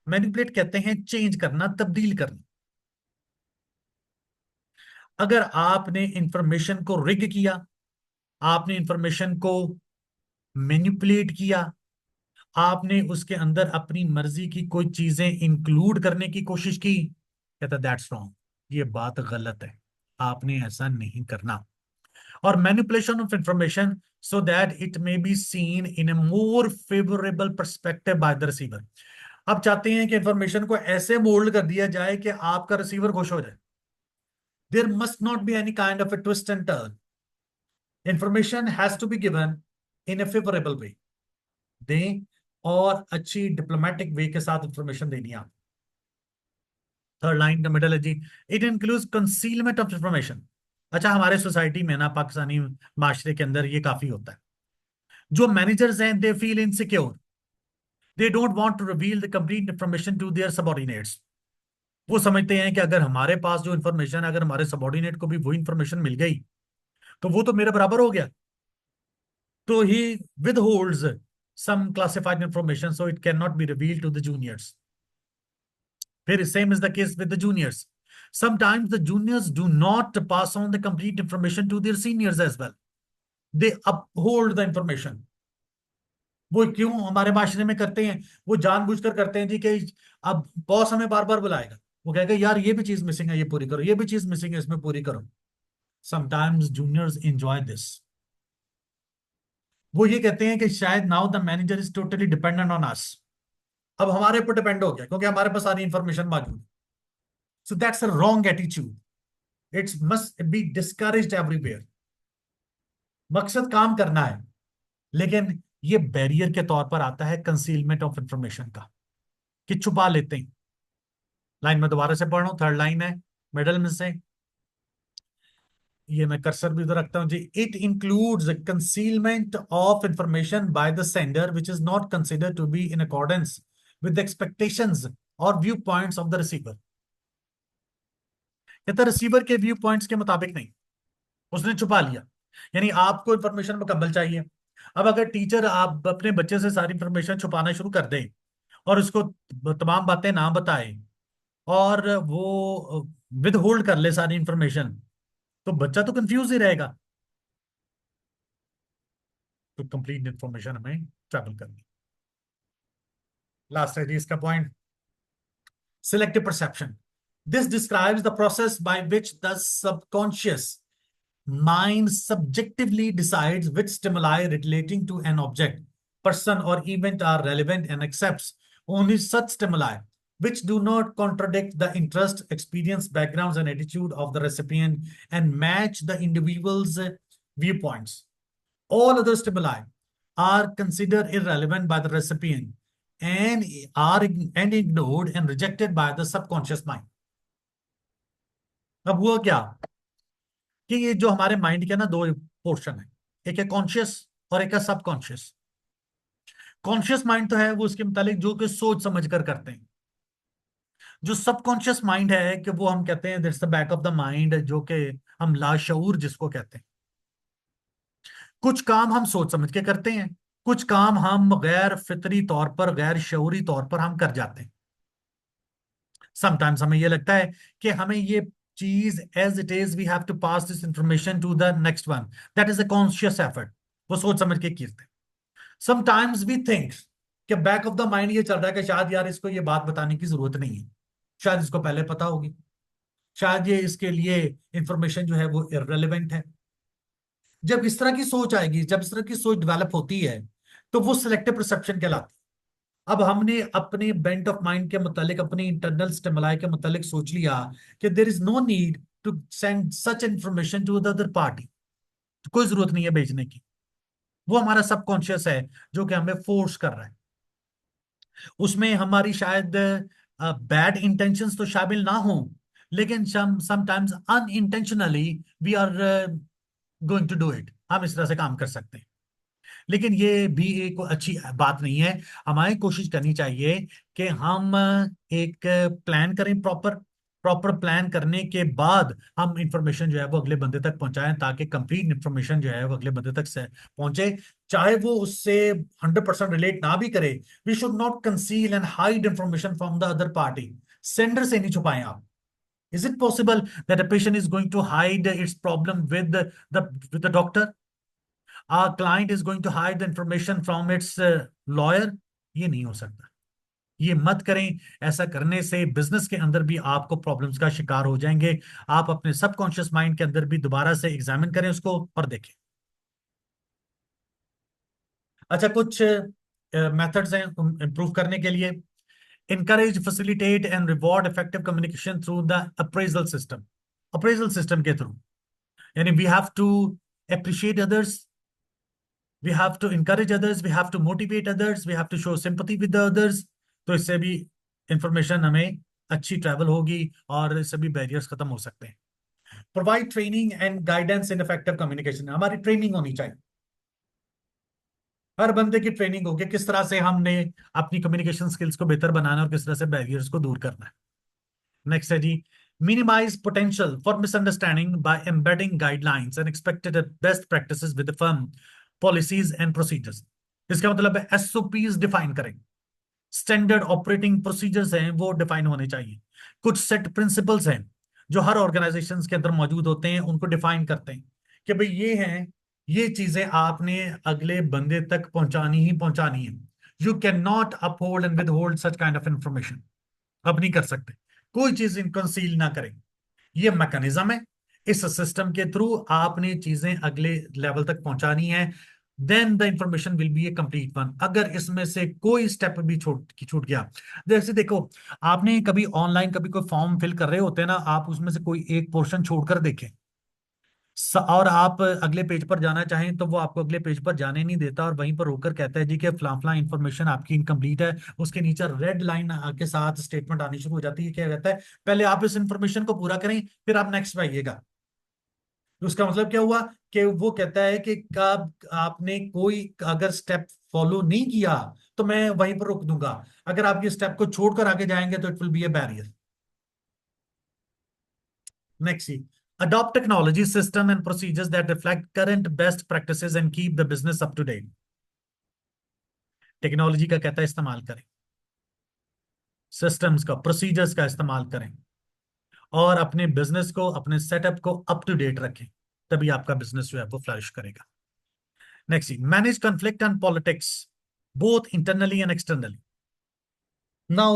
मैनिपुलेट कहते हैं चेंज करना, तब्दील करना। अगर आपने इंफॉर्मेशन को रिग किया, आपने इंफॉर्मेशन को मैनिपुलेट किया, आपने उसके अंदर अपनी मर्जी की कोई चीजें इंक्लूड करने की कोशिश की, कहता दैट्स रॉन्ग, ये बात गलत है, आपने ऐसा नहीं करना। और manipulation of information so that it may be seen in A more favourable perspective by the receiver. आप चाहते हैं कि इंफॉर्मेशन को ऐसे मोल्ड कर दिया जाए कि आपका रिसीवर खुश हो जाए। There must not be any kind of a twist and turn. Information has to be given in a favourable way. दें, और अच्छी डिप्लोमेटिक वे के साथ इंफॉर्मेशन देनी है आप। थर्ड लाइन का मिडल है जी, it includes concealment of information. अच्छा, हमारे सोसाइटी में ना, पाकिस्तानी माशरे के अंदर ये काफी होता है। जो मैनेजर्स हैं, they feel insecure, they don't want to reveal the complete information to their subordinates. वो समझते हैं कि अगर हमारे पास जो इंफॉर्मेशन है, अगर हमारे सबऑर्डिनेट को भी वो इंफॉर्मेशन मिल गई, तो वो तो मेरे बराबर हो गया। तो he withholds some classified information so it can not be reveal to the juniors. फिर same is the case with the juniors. Sometimes the juniors do not pass on the complete information to their seniors as well. They uphold the information. वो क्यों हमारे माशरे में करते हैं? वो जानबूझकर करते हैं जी कि अब बॉस हमें बार बार बुलाएगा, वो कहेगा यार ये भी चीज मिसिंग है, ये पूरी करो, ये भी चीज मिसिंग है, इसमें पूरी करो। Sometimes juniors enjoy this. वो ये कहते हैं कि शायद now the manager is totally dependent on us, अब हमारे ऊपर डिपेंड हो गया क्योंकि हमारे पास सारी इंफॉर्मेशन मौजूद है। So that's a wrong attitude, it's must be discouraged everywhere. मकसद काम करना है, लेकिन ये बैरियर के तौर पर आता है कंसीलमेंट ऑफ इंफॉर्मेशन का, कि छुपा लेते हैं। लाइन में दोबारा से पढ़ रहा हूं, थर्ड लाइन है मिडल में से, ये मैं कर्सर भी उधर रखता हूं जी। It includes concealment of information by the sender which is not considered to be in accordance with expectations और view points of the receiver. कहता रिसीवर के व्यू पॉइंट्स के मुताबिक नहीं, उसने छुपा लिया। यानी आपको इंफॉर्मेशन मुकम्मल चाहिए। अब अगर टीचर आप अपने बच्चे से सारी इंफॉर्मेशन छुपाना शुरू कर दे और उसको तमाम बातें ना बताए और वो विद होल्ड कर ले सारी इंफॉर्मेशन, तो बच्चा तो कंफ्यूज ही रहेगा। तो कंप्लीट इंफॉर्मेशन हमें ट्रैवल करनी। लास्ट है जी इसका point, selective perception. This describes the process by which the subconscious mind subjectively decides which stimuli relating to an object, person, or event are relevant and accepts only such stimuli which do not contradict the interest, experience, backgrounds, and attitude of the recipient and match the individual's viewpoints. All other stimuli are considered irrelevant by the recipient and are and ignored and rejected by the subconscious mind. अब हुआ क्या कि ये जो हमारे माइंड के ना दो पोर्शन है, एक है कॉन्शियस और एक है सब कॉन्शियस। कॉन्शियस माइंड तो है वो उसके मुतालिक जो कि सोच समझ कर करते हैं। जो सबकॉन्शियस माइंड है कि वो हम कहते हैं that's the back of the mind, जो कि हम लाशऊर जिसको कहते हैं। कुछ काम हम सोच समझ के करते हैं, कुछ काम हम गैर फितरी तौर पर, गैर शऊरी तौर पर हम कर जाते हैं। समटाइम्स हमें ये लगता है कि हमें ये चीज as it is we have to pass this information to the next one, that is a conscious effort, वो सोच समझ के करते हैं। समटाइम्स वी थिंक कि बैक ऑफ द माइंड ये चल रहा है कि शायद यार इसको ये बात बताने की जरूरत नहीं है, शायद इसको पहले पता होगी, शायद ये इसके लिए इंफॉर्मेशन जो है वो इररेलेवेंट है। जब इस तरह की सोच आएगी, जब इस तरह की सोच डेवलप होती है, तो वो सिलेक्टिव परसेप्शन कहलाती है। अब हमने अपने बेंट ऑफ माइंड के मुतालिक, अपनी इंटरनल स्टिमुलाई के मुतालिक सोच लिया कि there is no need to send such information to the other party, कोई जरूरत नहीं है भेजने की। वो हमारा सबकॉन्शियस है जो कि हमें फोर्स कर रहा है। उसमें हमारी शायद बैड इंटेंशंस तो शामिल ना हो, लेकिन sometimes unintentionally we are going to do it, हम इस तरह से काम कर सकते हैं। लेकिन ये भी एक अच्छी बात नहीं है। हमारी कोशिश करनी चाहिए कि हम एक प्लान करें, प्रॉपर प्रॉपर प्लान करने के बाद हम इंफॉर्मेशन जो है वो अगले बंदे तक पहुंचाएं, ताकि कंप्लीट इंफॉर्मेशन जो है वो अगले बंदे तक से पहुंचे। चाहे वो उससे 100% रिलेट ना भी करे, we should not conceal and hide information from the other party. Sender से नहीं छुपाएं आप। Is it possible that a patient is going to hide its problem with the doctor? A client is going to hide the information from its lawyer? ये नहीं हो सकता, ये मत करें। ऐसा करने से बिजनेस के अंदर भी आपको प्रॉब्लम्स का शिकार हो जाएंगे। आप अपने सबकॉन्शियस माइंड के अंदर भी दोबारा से एग्जामिन करें उसको और देखें। अच्छा, कुछ मेथड्स हैं इंप्रूव करने के लिए। encourage, facilitate and reward effective communication through the appraisal system। Appraisal system के थ्रू, यानी we have to appreciate others, we have to encourage others, we have to motivate others, we have to show sympathy with the others। तो इससे भी इंफॉर्मेशन हमें अच्छी ट्रैवल होगी और इससे भी बैरियर्स खत्म हो सकते हैं। Provide training and guidance in effective communication, हमारी ट्रेनिंग होनी चाहिए, हर बंदे की ट्रेनिंग होगी किस तरह से हमने अपनी कम्युनिकेशन स्किल्स को बेहतर बनाना है और किस तरह से बैरियर्स को दूर करना है। नेक्स्ट है जी, minimize potential for misunderstanding by embedding guidelines and expected best practices with the firm policies and procedures। इसका मतलब है एसओपीज डिफाइन करें, स्टैंडर्ड ऑपरेटिंग प्रोसीजर्स हैं वो डिफाइन होने चाहिए। कुछ सेट प्रिंसिपल्स हैं जो हर ऑर्गेनाइजेशन के अंदर मौजूद होते हैं, उनको डिफाइन करते हैं कि भाई ये हैं, ये चीजें आपने अगले बंदे तक पहुंचानी ही पहुंचानी है। You can not uphold and with hold such kind of information, अब नहीं कर सकते, कोई चीज कंसील ना करें। ये मैकेनिज्म है, इस सिस्टम के थ्रू आपने चीजें अगले लेवल तक पहुंचानी है। Then the information will be a complete one. अगर इसमें से कोई स्टेप भी छूट गया, जैसे देखो, आपने कभी ऑनलाइन कभी कोई फॉर्म फिल कर रहे होते हैं ना, आप उसमें से कोई एक पोर्शन छोड़कर देखें, और आप अगले पेज पर जाना चाहें तो वो आपको अगले पेज पर जाने नहीं देता, और वहीं पर रोकर कहता है जी कि फलां फलां इंफॉर्मेशन आपकी इनकम्प्लीट है। उसके नीचे रेड लाइन के साथ स्टेटमेंट आनी शुरू हो जाती है, क्या कहता है, पहले आप इस इंफॉर्मेशन को पूरा करें, फिर आप नेक्स्ट पे आइएगा। तो उसका मतलब क्या हुआ कि वो कहता है कि कब आपने कोई अगर स्टेप फॉलो नहीं किया तो मैं वहीं पर रोक दूंगा, अगर आप ये स्टेप को छोड़कर आगे जाएंगे तो it will be A barrier. Next, adopt technology system and procedures that reflect current best practices and keep the business up to date। Technology का कहता है इस्तेमाल करें, सिस्टम्स का, प्रोसीजर्स का इस्तेमाल करें, और अपने बिजनेस को, अपने सेटअप को अप टू डेट रखें, तभी आपका बिजनेस जो है वो फ्लरिश करेगा। Next, manage conflict and politics both internally and externally. Now,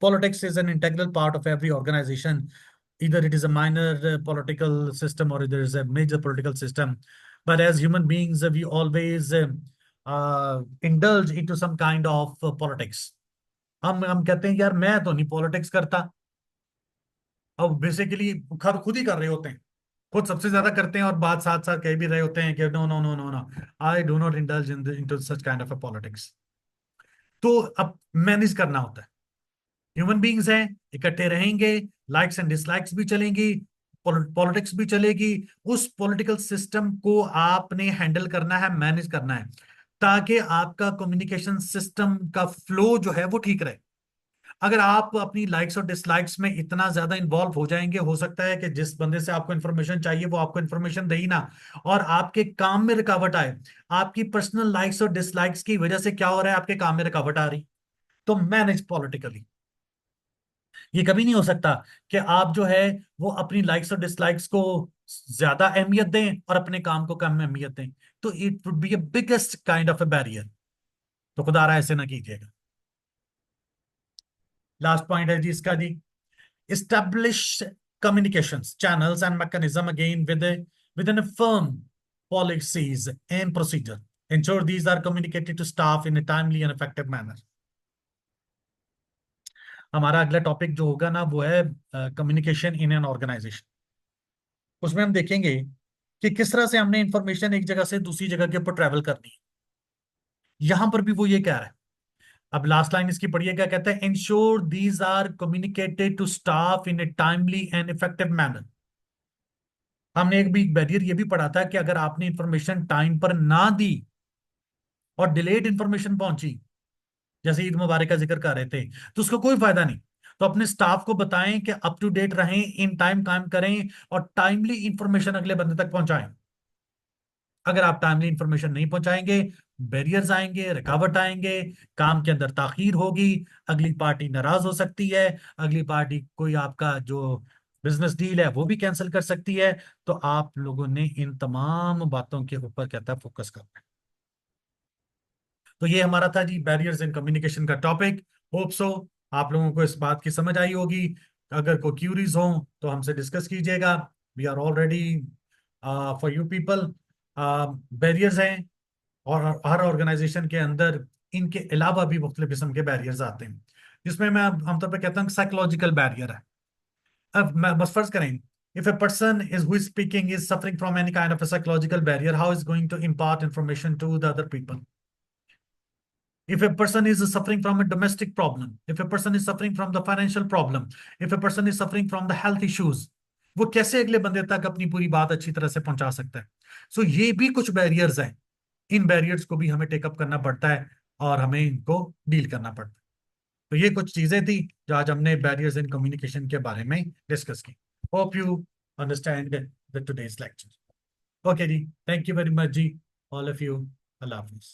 politics is an integral part of every organization. Either it is a minor political system or there is a major political system. But as human beings, we always indulge into some kind of politics. हम कहते हैं कि यार मैं तो नहीं पॉलिटिक्स करता। अब बेसिकली खुद खुद ही कर रहे होते हैं, खुद सबसे ज्यादा करते हैं, और बात साथ साथ कह भी रहे होते हैं कि no no no no no, I do not indulge in into such kind of a politics. तो अब मैनेज करना होता है। ह्यूमन बींग्स हैं, इकट्ठे रहेंगे, लाइक्स एंड डिसलाइक्स भी चलेंगी, पॉलिटिक्स भी चलेगी। उस पॉलिटिकल सिस्टम को आपने हैंडल करना है, मैनेज करना है, ताकि आपका कम्युनिकेशन सिस्टम का फ्लो जो है वो ठीक रहे। अगर आप अपनी लाइक्स और डिसलाइक्स में इतना ज्यादा इन्वॉल्व हो जाएंगे, हो सकता है कि जिस बंदे से आपको इन्फॉर्मेशन चाहिए वो आपको इन्फॉर्मेशन दे ही ना, और आपके काम में रुकावट आए। आपकी पर्सनल लाइक्स और डिसलाइक्स की वजह से क्या हो रहा है, आपके काम में रुकावट आ रही। तो मैनेज पॉलिटिकली। ये कभी नहीं हो सकता कि आप जो है वो अपनी लाइक्स और डिसलाइक्स को ज्यादा अहमियत दें और अपने काम को कम अहमियत दें। तो it would be a biggest kind of a barrier. तो खुदा रहा ऐसे ना कीजिएगा। लास्ट पॉइंट है जी इसका जी, establish communications channels and mechanism again within a firm policies and procedure, ensure these are communicated to staff in a timely and effective manner। हमारा अगला टॉपिक जो होगा ना वो है कम्युनिकेशन इन एन ऑर्गेनाइजेशन। उसमें हम देखेंगे कि किस तरह से हमने इंफॉर्मेशन एक जगह से दूसरी जगह के ऊपर ट्रेवल करनी है। यहां पर भी वो ये कह रहा है, अब लास्ट लाइन इसकी पढ़िए, क्या कहता है, ensure these are communicated to staff in a timely and effective manner. हमने एक भी बैरियर ये भी पढ़ा था कि अगर आपने इंफॉर्मेशन टाइम पर ना दी और डिलेड इंफॉर्मेशन पहुंची, जैसे ईद मुबारक का जिक्र कर रहे थे, तो उसका कोई फायदा नहीं। तो अपने स्टाफ को बताएं कि अप टू डेट रहें, इन टाइम काम करें, और टाइमली इंफॉर्मेशन अगले बंदे तक पहुंचाएं। अगर आप टाइमली इंफॉर्मेशन नहीं पहुंचाएंगे, बैरियर्स आएंगे, रुकावट आएंगे, काम के अंदर ताखीर होगी, अगली पार्टी नाराज हो सकती है, अगली पार्टी कोई आपका जो बिजनेस डील है वो भी कैंसिल कर सकती है। तो आप लोगों ने इन तमाम बातों के ऊपर कहता है फोकस करना है। तो ये हमारा था जी बैरियर्स इन कम्युनिकेशन का टॉपिक। होप सो आप लोगों को इस बात की समझ आई होगी। अगर कोई क्यूरीज हो तो हमसे डिस्कस कीजिएगा। We are already for you people. Barriers हैं, और हर ऑर्गेनाइजेशन के अंदर इनके अलावा भी मुख्तलिफ किस्म के बैरियर्स आते हैं, जिसमें मैं आमतौर पर कहता हूँ साइकोलॉजिकल बैरियर है। अब मैं बस फर्ज करें, if a person is who is speaking is suffering from any kind of a psychological barrier, how is going to impart information to the other people? If a person is suffering from a domestic problem, if a person is suffering from the financial problem, if a person is suffering from the health issues, वो कैसे अगले बंदे तक अपनी पूरी बात अच्छी तरह से पहुंचा सकता है? सो ये भी कुछ बैरियर्स हैं। इन बैरियर्स को भी हमें टेकअप करना पड़ता है, और हमें इनको डील करना पड़ता है। तो ये कुछ चीजें थी जो आज हमने बैरियर्स इन कम्युनिकेशन के बारे में डिस्कस की। Hope you understand the today's lecture. Okay जी, थैंक यू वेरी मच जी, ऑल ऑफ यू। अल्लाह हाफिज।